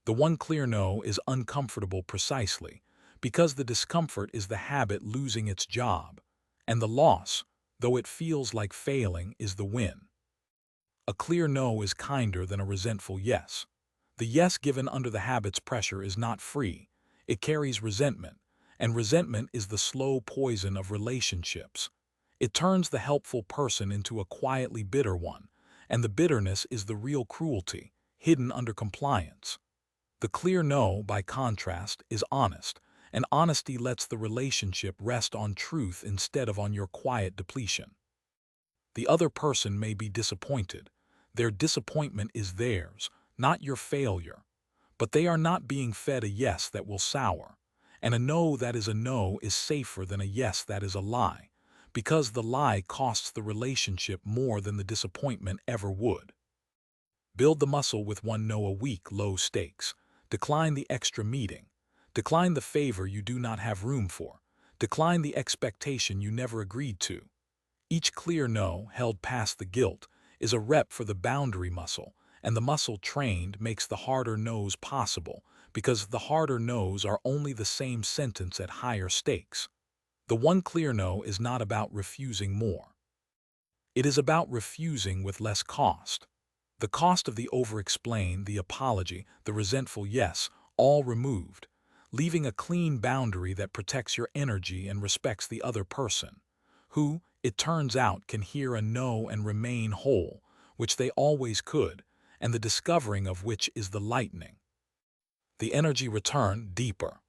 The one clear no is uncomfortable precisely because the discomfort is the habit losing its job, and the loss, though it feels like failing, is the win. A clear no is kinder than a resentful yes. The yes given under the habit's pressure is not free. It carries resentment, and resentment is the slow poison of relationships. It turns the helpful person into a quietly bitter one, and the bitterness is the real cruelty, hidden under compliance. The clear no, by contrast, is honest, and honesty lets the relationship rest on truth instead of on your quiet depletion. The other person may be disappointed. Their disappointment is theirs, not your failure. But they are not being fed a yes that will sour, and a no that is a no is safer than a yes that is a lie, because the lie costs the relationship more than the disappointment ever would. Build the muscle with one no a week, low stakes. Decline the extra meeting. Decline the favor you do not have room for. Decline the expectation you never agreed to. Each clear no, held past the guilt, is a rep for the boundary muscle, and the muscle trained makes the harder no's possible, because the harder no's are only the same sentence at higher stakes. The one clear no is not about refusing more. It is about refusing with less cost. The cost of the over-explain, the apology, the resentful yes, all removed, leaving a clean boundary that protects your energy and respects the other person, who, it turns out, can hear a no and remain whole, which they always could, and the discovering of which is the lightening. The energy return, deeper.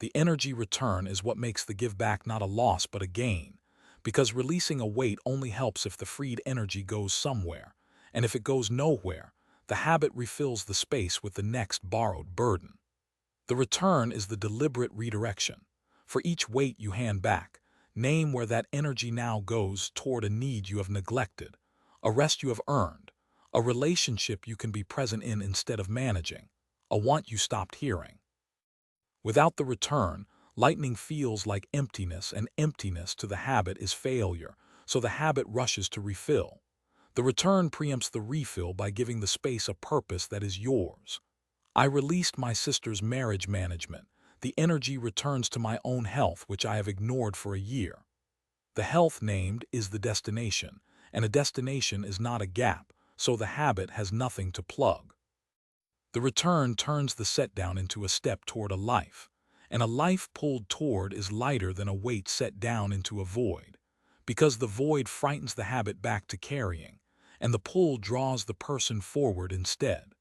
The energy return is what makes the give back not a loss but a gain, because releasing a weight only helps if the freed energy goes somewhere, and if it goes nowhere, the habit refills the space with the next borrowed burden. The return is the deliberate redirection. For each weight you hand back, name where that energy now goes toward a need you have neglected, a rest you have earned, a relationship you can be present in instead of managing, a want you stopped hearing. Without the return, lightning feels like emptiness, and emptiness to the habit is failure, so the habit rushes to refill. The return preempts the refill by giving the space a purpose that is yours. I released my sister's marriage management. The energy returns to my own health, which I have ignored for a year. The health named is the destination, and a destination is not a gap, so the habit has nothing to plug. The return turns the set down into a step toward a life, and a life pulled toward is lighter than a weight set down into a void, because the void frightens the habit back to carrying, and the pull draws the person forward instead.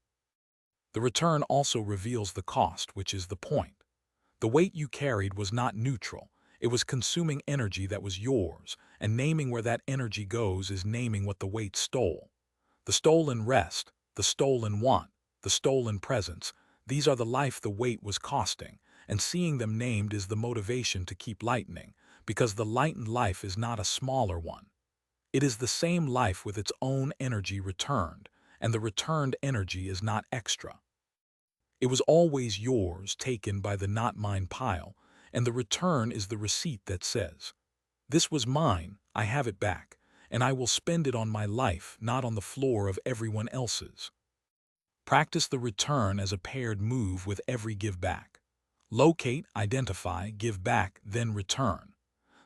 The return also reveals the cost, which is the point. The weight you carried was not neutral. It was consuming energy that was yours, and naming where that energy goes is naming what the weight stole. The stolen rest, the stolen want, the stolen presence, these are the life the weight was costing, and seeing them named is the motivation to keep lightening, because the lightened life is not a smaller one. It is the same life with its own energy returned, and the returned energy is not extra. It was always yours, taken by the not mine pile, and the return is the receipt that says, "This was mine, I have it back, and I will spend it on my life, not on the floor of everyone else's." Practice the return as a paired move with every give back. Locate, identify, give back, then return.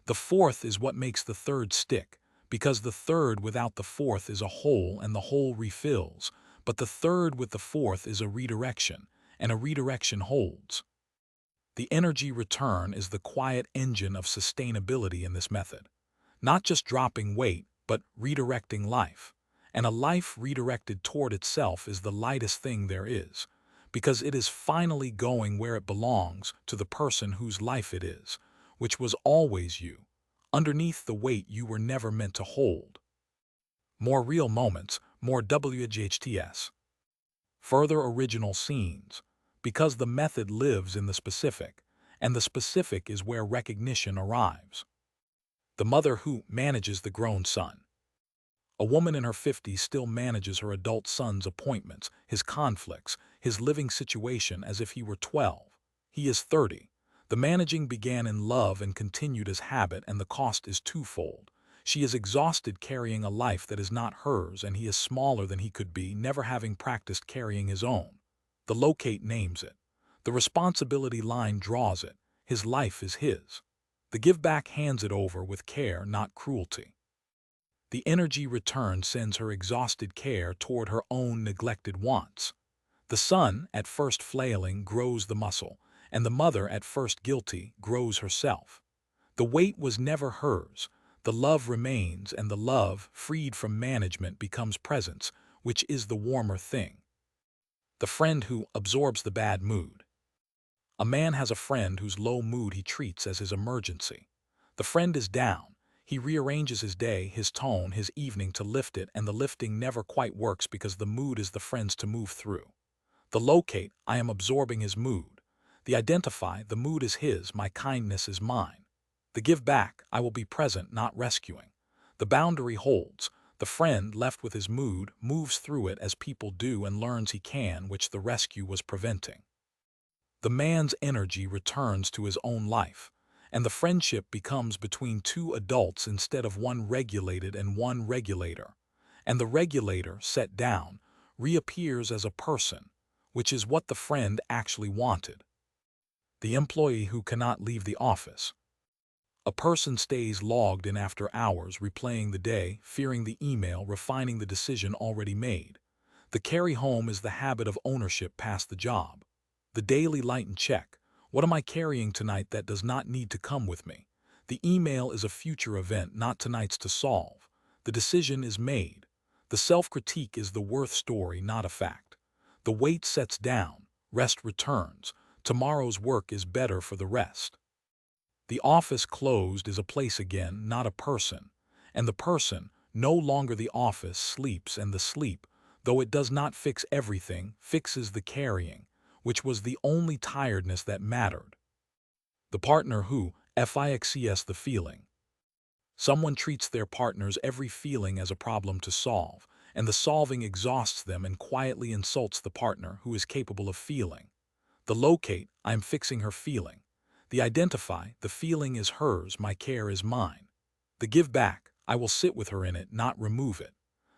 The fourth is what makes the third stick, because the third without the fourth is a hole and the hole refills, but the third with the fourth is a redirection, and a redirection holds. The energy return is the quiet engine of sustainability in this method. Not just dropping weight, but redirecting life. And a life redirected toward itself is the lightest thing there is, because it is finally going where it belongs to the person whose life it is, which was always you, underneath the weight you were never meant to hold. More real moments, more WHTS. Further original scenes, because the method lives in the specific, and the specific is where recognition arrives. The mother who manages the grown son. A woman in her 50s still manages her adult son's appointments, his conflicts, his living situation as if he were 12. He is 30. The managing began in love and continued as habit, and the cost is twofold. She is exhausted carrying a life that is not hers, and he is smaller than he could be, never having practiced carrying his own. The locate names it. The responsibility line draws it. His life is his. The give back hands it over with care, not cruelty. The energy return sends her exhausted care toward her own neglected wants. The son, at first flailing, grows the muscle, and the mother, at first guilty, grows herself. The weight was never hers. The love remains, and the love, freed from management, becomes presence, which is the warmer thing. The friend who absorbs the bad mood. A man has a friend whose low mood he treats as his emergency. The friend is down. He rearranges his day, his tone, his evening to lift it, and the lifting never quite works because the mood is the friend's to move through. The locate, I am absorbing his mood. The identify, the mood is his, my kindness is mine. The give back, I will be present, not rescuing. The boundary holds. The friend, left with his mood, moves through it as people do and learns he can, which the rescue was preventing. The man's energy returns to his own life, and the friendship becomes between two adults instead of one regulated and one regulator. And the regulator, set down, reappears as a person, which is what the friend actually wanted. The employee who cannot leave the office. A person stays logged in after hours, replaying the day, fearing the email, refining the decision already made. The carry home is the habit of ownership past the job. The daily lighten check. What am I carrying tonight that does not need to come with me? The email is a future event, not tonight's to solve. The decision is made. The self-critique is the worth story, not a fact. The weight sets down, rest returns. Tomorrow's work is better for the rest. The office closed is a place again, not a person. And the person, no longer the office, sleeps, and the sleep, though it does not fix everything, fixes the carrying, which was the only tiredness that mattered. The partner who fixes the feeling. Someone treats their partner's every feeling as a problem to solve, and the solving exhausts them and quietly insults the partner who is capable of feeling. The locate, I am fixing her feeling. The identify, the feeling is hers, my care is mine. The give back, I will sit with her in it, not remove it.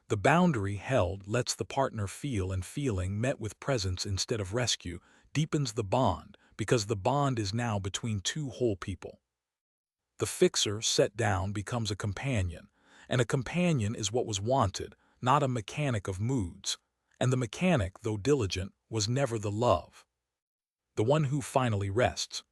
The boundary held lets the partner feel, and feeling met with presence instead of rescue deepens the bond, because the bond is now between two whole people. The fixer, set down, becomes a companion, and a companion is what was wanted, not a mechanic of moods. And the mechanic, though diligent, was never the love, the one who finally rests.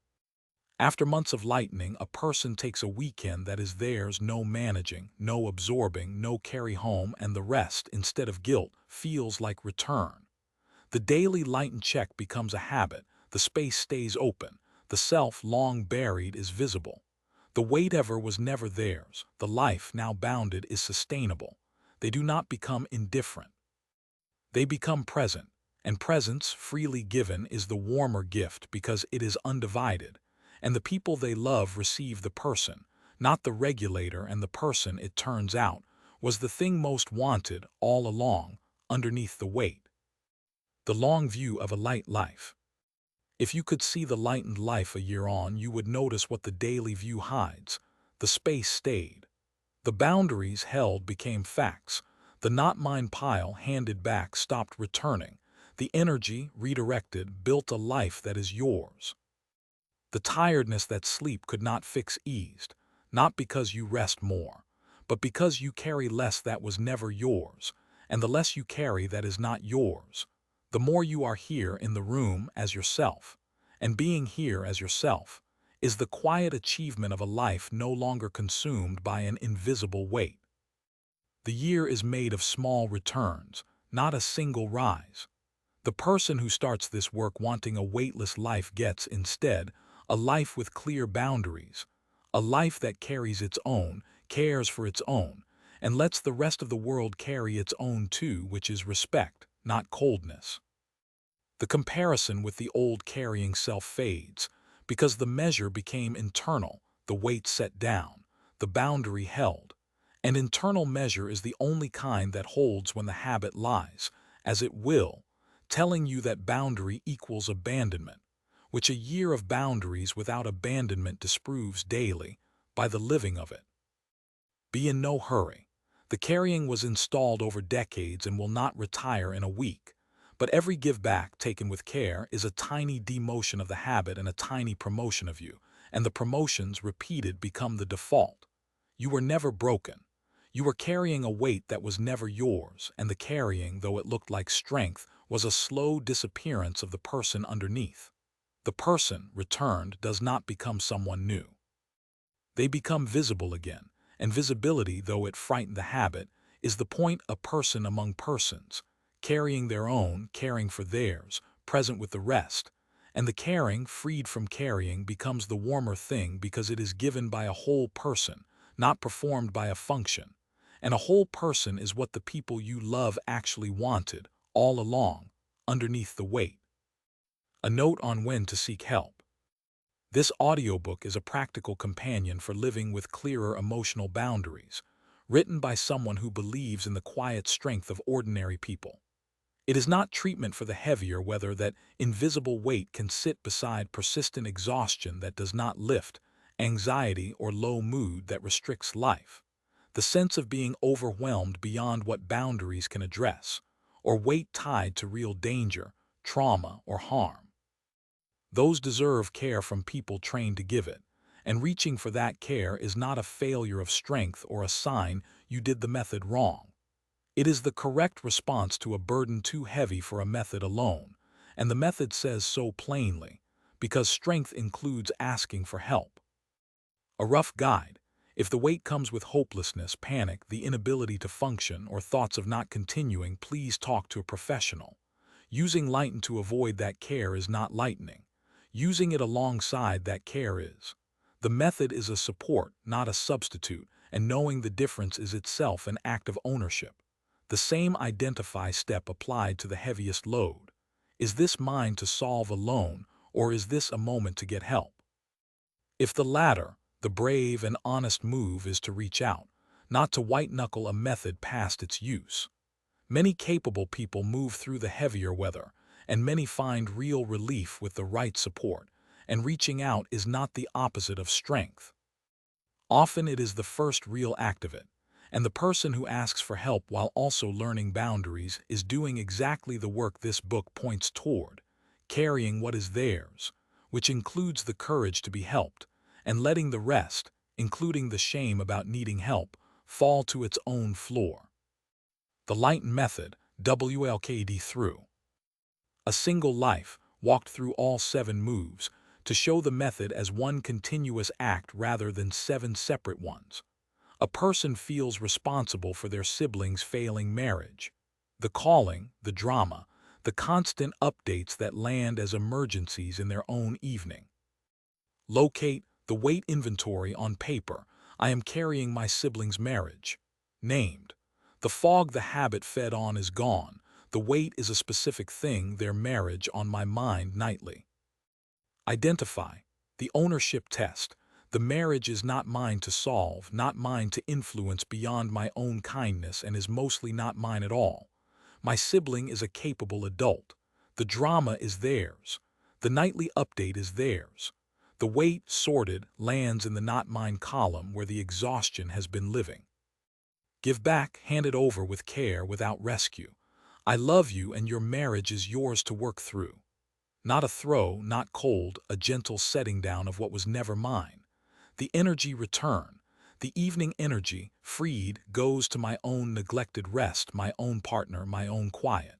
After months of lightening, a person takes a weekend that is theirs, no managing, no absorbing, no carry home, and the rest, instead of guilt, feels like return. The daily lighten check becomes a habit, the space stays open, the self long buried is visible. The weight ever was never theirs, the life now bounded is sustainable. They do not become indifferent. They become present, and presence, freely given, is the warmer gift because it is undivided, and the people they love receive the person, not the regulator, and the person, it turns out, was the thing most wanted all along, underneath the weight. The long view of a light life. If you could see the lightened life a year on, you would notice what the daily view hides. The space stayed. The boundaries held became facts. The not mine pile handed back stopped returning. The energy, redirected, built a life that is yours. The tiredness that sleep could not fix eased, not because you rest more, but because you carry less that was never yours, and the less you carry that is not yours, the more you are here in the room as yourself, and being here as yourself is the quiet achievement of a life no longer consumed by an invisible weight. The year is made of small returns, not a single rise. The person who starts this work wanting a weightless life gets, instead, a life with clear boundaries, a life that carries its own, cares for its own, and lets the rest of the world carry its own too, which is respect, not coldness. The comparison with the old carrying self fades, because the measure became internal, the weight set down, the boundary held. And internal measure is the only kind that holds when the habit lies, as it will, telling you that boundary equals abandonment, which a year of boundaries without abandonment disproves daily by the living of it. Be in no hurry. The carrying was installed over decades and will not retire in a week. But every give back taken with care is a tiny demotion of the habit and a tiny promotion of you, and the promotions repeated become the default. You were never broken. You were carrying a weight that was never yours, and the carrying, though it looked like strength, was a slow disappearance of the person underneath. The person, returned, does not become someone new. They become visible again, and visibility, though it frightened the habit, is the point a person among persons, carrying their own, caring for theirs, present with the rest, and the caring, freed from carrying, becomes the warmer thing because it is given by a whole person, not performed by a function, and a whole person is what the people you love actually wanted, all along, underneath the weight. A note on when to seek help. This audiobook is a practical companion for living with clearer emotional boundaries, written by someone who believes in the quiet strength of ordinary people. It is not treatment for the heavier weather that invisible weight can sit beside persistent exhaustion that does not lift, anxiety or low mood that restricts life, the sense of being overwhelmed beyond what boundaries can address, or weight tied to real danger, trauma, or harm. Those deserve care from people trained to give it, and reaching for that care is not a failure of strength or a sign you did the method wrong. It is the correct response to a burden too heavy for a method alone, and the method says so plainly, because strength includes asking for help. A rough guide. If the weight comes with hopelessness, panic, the inability to function, or thoughts of not continuing, please talk to a professional. Using lighten to avoid that care is not lightening. Using it alongside that care is. The method is a support, not a substitute, and knowing the difference is itself an act of ownership. The same identify step applied to the heaviest load. Is this mine to solve alone, or is this a moment to get help? If the latter, the brave and honest move is to reach out, not to white-knuckle a method past its use. Many capable people move through the heavier weather, and many find real relief with the right support, and reaching out is not the opposite of strength. Often it is the first real act of it, and the person who asks for help while also learning boundaries is doing exactly the work this book points toward, carrying what is theirs, which includes the courage to be helped, and letting the rest, including the shame about needing help, fall to its own floor. The LIGHTEN Method, WLKD through. A single life, walked through all 7 moves, to show the method as one continuous act rather than 7 separate ones. A person feels responsible for their siblings' failing marriage. The calling, the drama, the constant updates that land as emergencies in their own evening. Locate the weight inventory on paper. I am carrying my sibling's marriage. Named. The fog the habit fed on is gone. The weight is a specific thing, their marriage, on my mind nightly. Identify. The ownership test. The marriage is not mine to solve, not mine to influence beyond my own kindness, and is mostly not mine at all. My sibling is a capable adult. The drama is theirs. The nightly update is theirs. The weight, sorted, lands in the not mine column where the exhaustion has been living. Give back, hand it over with care, without rescue. I love you and your marriage is yours to work through. Not a throw, not cold, a gentle setting down of what was never mine. The energy return. The evening energy, freed, goes to my own neglected rest, my own partner, my own quiet.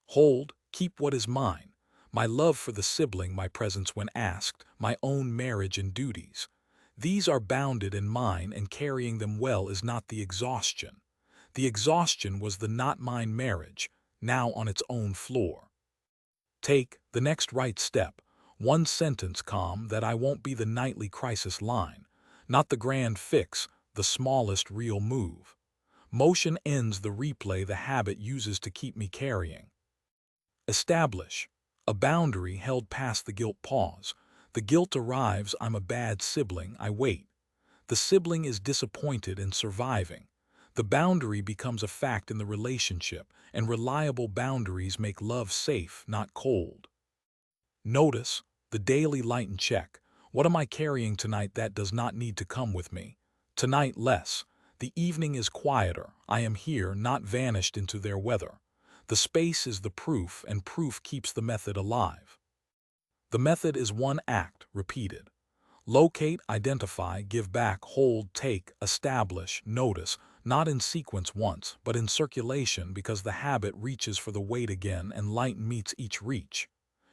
Hold, keep what is mine. My love for the sibling, my presence when asked, my own marriage and duties. These are bounded and mine, and carrying them well is not the exhaustion. The exhaustion was the not mine marriage, now on its own floor. Take the next right step. One sentence, calm, that I won't be the nightly crisis line. Not the grand fix, the smallest real move. Motion ends the replay the habit uses to keep me carrying. Establish. A boundary held past the guilt pause. The guilt arrives, I'm a bad sibling, I wait. The sibling is disappointed and surviving. The boundary becomes a fact in the relationship, and reliable boundaries make love safe, not cold. Notice the daily lighten check. What am I carrying tonight that does not need to come with me? Tonight less. The evening is quieter. I am here, not vanished into their weather. The space is the proof, and proof keeps the method alive. The method is one act, repeated. Locate, identify, give back, hold, take, establish, notice, not in sequence once, but in circulation, because the habit reaches for the weight again and lighten meets each reach.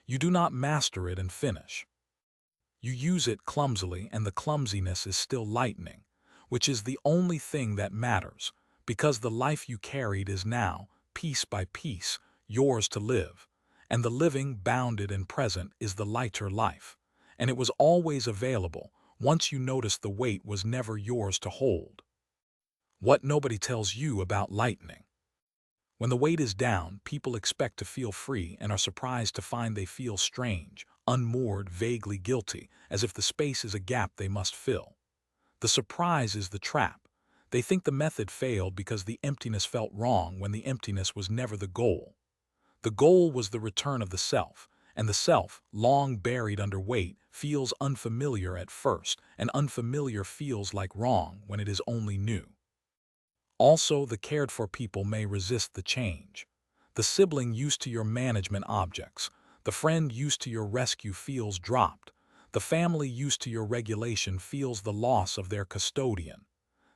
You do not master it and finish. You use it clumsily, and the clumsiness is still lightening, which is the only thing that matters, because the life you carried is now, piece by piece, yours to live, and the living, bounded and present, is the lighter life, and it was always available. Once you noticed the weight was never yours to hold. What nobody tells you about lightening. When the weight is down, people expect to feel free and are surprised to find they feel strange, unmoored, vaguely guilty, as if the space is a gap they must fill. The surprise is the trap. They think the method failed because the emptiness felt wrong, when the emptiness was never the goal. The goal was the return of the self, and the self, long buried under weight, feels unfamiliar at first, and unfamiliar feels like wrong when it is only new. Also, the cared-for people may resist the change. The sibling used to your management objects, the friend used to your rescue feels dropped, the family used to your regulation feels the loss of their custodian.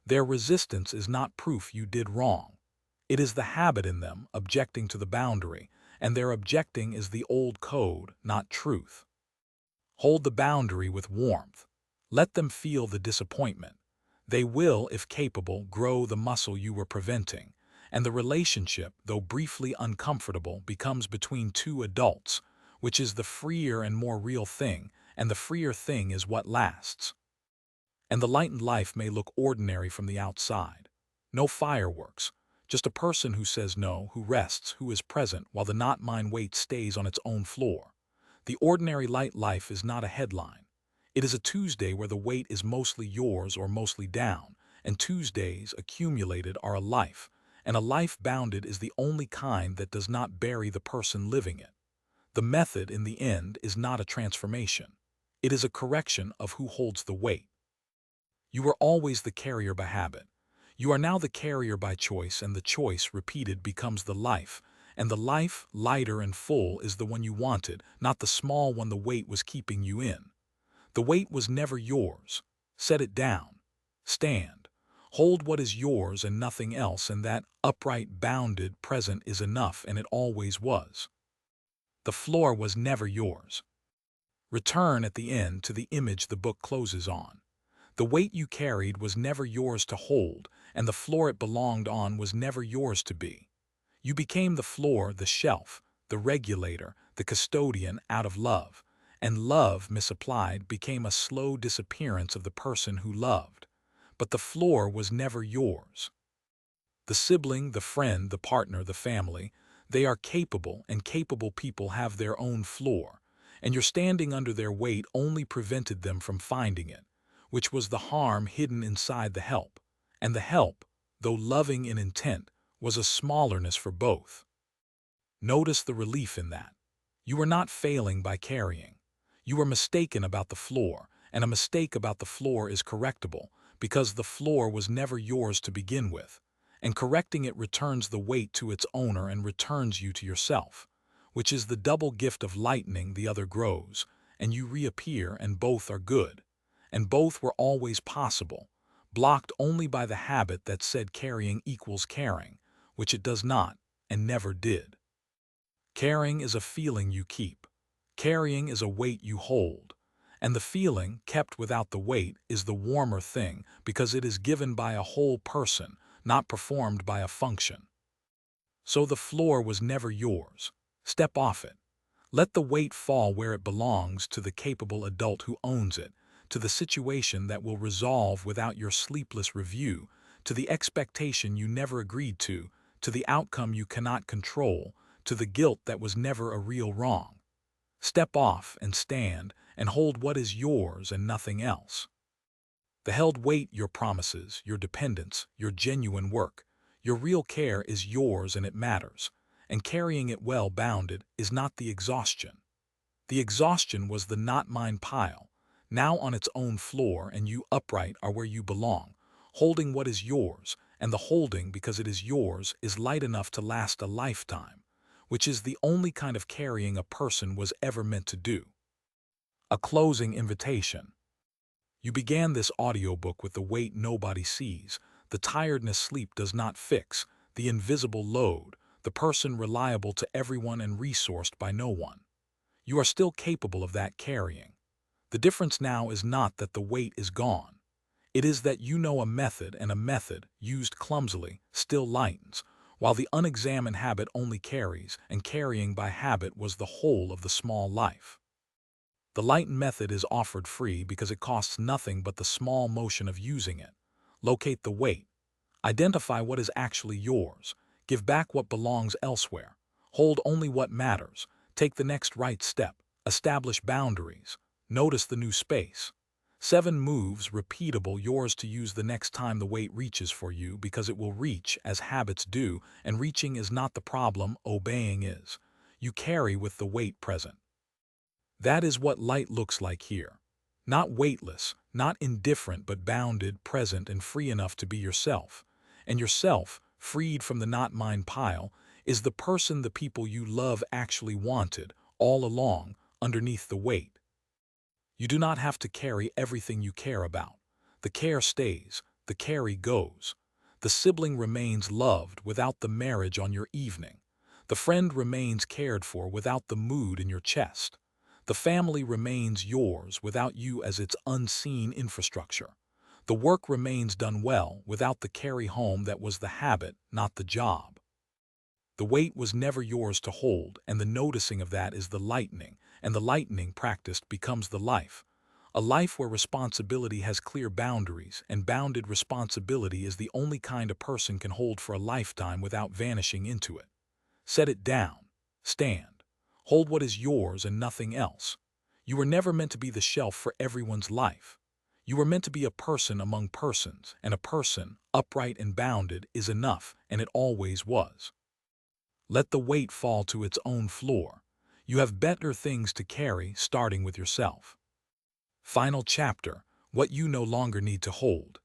Their resistance is not proof you did wrong. It is the habit in them objecting to the boundary, and their objecting is the old code, not truth. Hold the boundary with warmth. Let them feel the disappointment. They will, if capable, grow the muscle you were preventing, and the relationship, though briefly uncomfortable, becomes between two adults, which is the freer and more real thing, and the freer thing is what lasts. And the lightened life may look ordinary from the outside. No fireworks, just a person who says no, who rests, who is present, while the not mine weight stays on its own floor. The ordinary light life is not a headline. It is a Tuesday where the weight is mostly yours or mostly down, and Tuesdays accumulated are a life, and a life bounded is the only kind that does not bury the person living it. The method, in the end, is not a transformation. It is a correction of who holds the weight. You were always the carrier by habit. You are now the carrier by choice, and the choice, repeated, becomes the life, and the life, lighter and full, is the one you wanted, not the small one the weight was keeping you in. The weight was never yours. Set it down. Stand. Hold what is yours and nothing else, and that upright, bounded present is enough, and it always was. The floor was never yours. Return at the end to the image the book closes on. The weight you carried was never yours to hold, and the floor it belonged on was never yours to be. You became the floor, the shelf, the regulator, the custodian out of love, and love, misapplied, became a slow disappearance of the person who loved. But the floor was never yours. The sibling, the friend, the partner, the family, they are capable, and capable people have their own floor, and your standing under their weight only prevented them from finding it, which was the harm hidden inside the help. And the help, though loving in intent, was a smallerness for both. Notice the relief in that. You were not failing by carrying. You were mistaken about the floor, and a mistake about the floor is correctable, because the floor was never yours to begin with, and correcting it returns the weight to its owner and returns you to yourself, which is the double gift of lightening. The other grows, and you reappear, and both are good, and both were always possible, blocked only by the habit that said carrying equals caring, which it does not, and never did. Caring is a feeling you keep. Carrying is a weight you hold. And the feeling, kept without the weight, is the warmer thing because it is given by a whole person, not performed by a function. So the floor was never yours. Step off it. Let the weight fall where it belongs, to the capable adult who owns it, to the situation that will resolve without your sleepless review, to the expectation you never agreed to the outcome you cannot control, to the guilt that was never a real wrong. Step off and stand and hold what is yours and nothing else. The held weight, your promises, your dependence, your genuine work, your real care is yours and it matters, and carrying it well bounded is not the exhaustion. The exhaustion was the not mine pile, now on its own floor, and you upright are where you belong, holding what is yours, and the holding, because it is yours, is light enough to last a lifetime, which is the only kind of carrying a person was ever meant to do. A closing invitation. You began this audiobook with the weight nobody sees, the tiredness sleep does not fix, the invisible load, the person reliable to everyone and resourced by no one. You are still capable of that carrying. The difference now is not that the weight is gone. It is that you know a method, and a method, used clumsily, still lightens, while the unexamined habit only carries, and carrying by habit was the whole of the small life. The LIGHTEN Method is offered free because it costs nothing but the small motion of using it. Locate the weight. Identify what is actually yours. Give back what belongs elsewhere. Hold only what matters. Take the next right step. Establish boundaries. Notice the new space. 7 moves, repeatable, yours to use the next time the weight reaches for you, because it will reach, as habits do, and reaching is not the problem, obeying is. You carry with the weight present. That is what light looks like here. Not weightless, not indifferent, but bounded, present, and free enough to be yourself. And yourself, freed from the not mine pile, is the person the people you love actually wanted, all along, underneath the weight. You do not have to carry everything you care about. The care stays, the carry goes. The sibling remains loved without the marriage on your evening. The friend remains cared for without the mood in your chest. The family remains yours without you as its unseen infrastructure. The work remains done well without the carry home that was the habit, not the job. The weight was never yours to hold, and the noticing of that is the lightening, and the lightening practiced becomes the life. A life where responsibility has clear boundaries, and bounded responsibility is the only kind a person can hold for a lifetime without vanishing into it. Set it down. Stand. Hold what is yours and nothing else. You were never meant to be the shelf for everyone's life. You were meant to be a person among persons, and a person, upright and bounded, is enough, and it always was. Let the weight fall to its own floor. You have better things to carry, starting with yourself. Final chapter, what you no longer need to hold.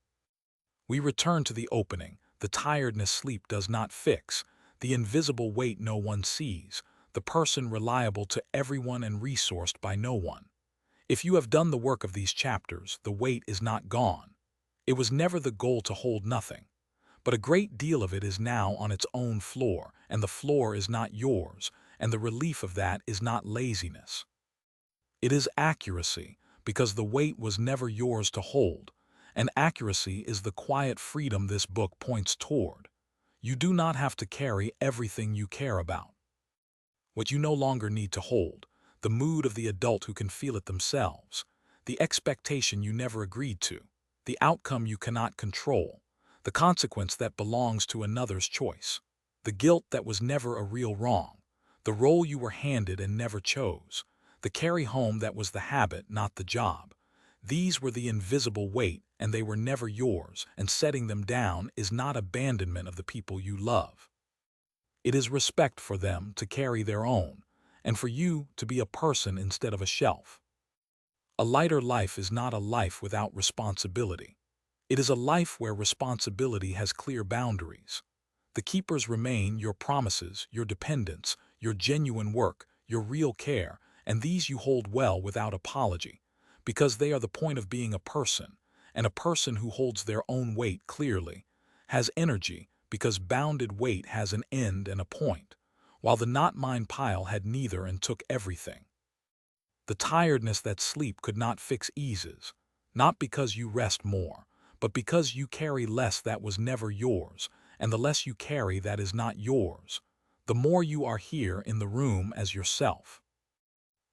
We return to the opening. The tiredness sleep does not fix, the invisible weight no one sees, the person reliable to everyone and resourced by no one. If you have done the work of these chapters, the weight is not gone. It was never the goal to hold nothing. But a great deal of it is now on its own floor, and the floor is not yours, and the relief of that is not laziness. It is accuracy, because the weight was never yours to hold, and accuracy is the quiet freedom this book points toward. You do not have to carry everything you care about. What you no longer need to hold, the mood of the adult who can feel it themselves, the expectation you never agreed to, the outcome you cannot control, the consequence that belongs to another's choice, the guilt that was never a real wrong, the role you were handed and never chose, the carry home that was the habit, not the job. These were the invisible weight, and they were never yours, and setting them down is not abandonment of the people you love. It is respect for them to carry their own, and for you to be a person instead of a shelf. A lighter life is not a life without responsibility. It is a life where responsibility has clear boundaries. The keepers remain your promises, your dependence, your genuine work, your real care, and these you hold well without apology, because they are the point of being a person, and a person who holds their own weight clearly has energy, because bounded weight has an end and a point, while the not mine pile had neither and took everything. The tiredness that sleep could not fix eases, not because you rest more, but because you carry less that was never yours, and the less you carry that is not yours, the more you are here in the room as yourself.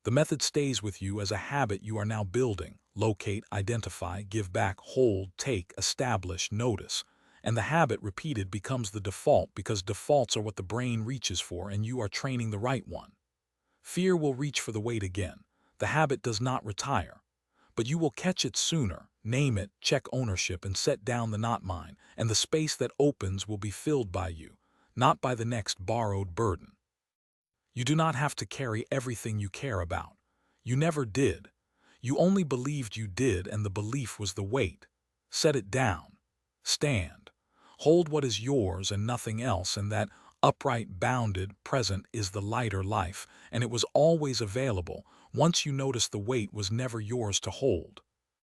The method stays with you as a habit you are now building: locate, identify, give back, hold, take, establish, notice. And the habit repeated becomes the default, because defaults are what the brain reaches for, and you are training the right one. Fear will reach for the weight again. The habit does not retire, but you will catch it sooner, name it, check ownership, and set down the not mine, and the space that opens will be filled by you, not by the next borrowed burden. You do not have to carry everything you care about. You never did. You only believed you did, and the belief was the weight. Set it down. Stand. Hold what is yours and nothing else, and that upright, bounded present is the lighter life, and it was always available once you noticed the weight was never yours to hold.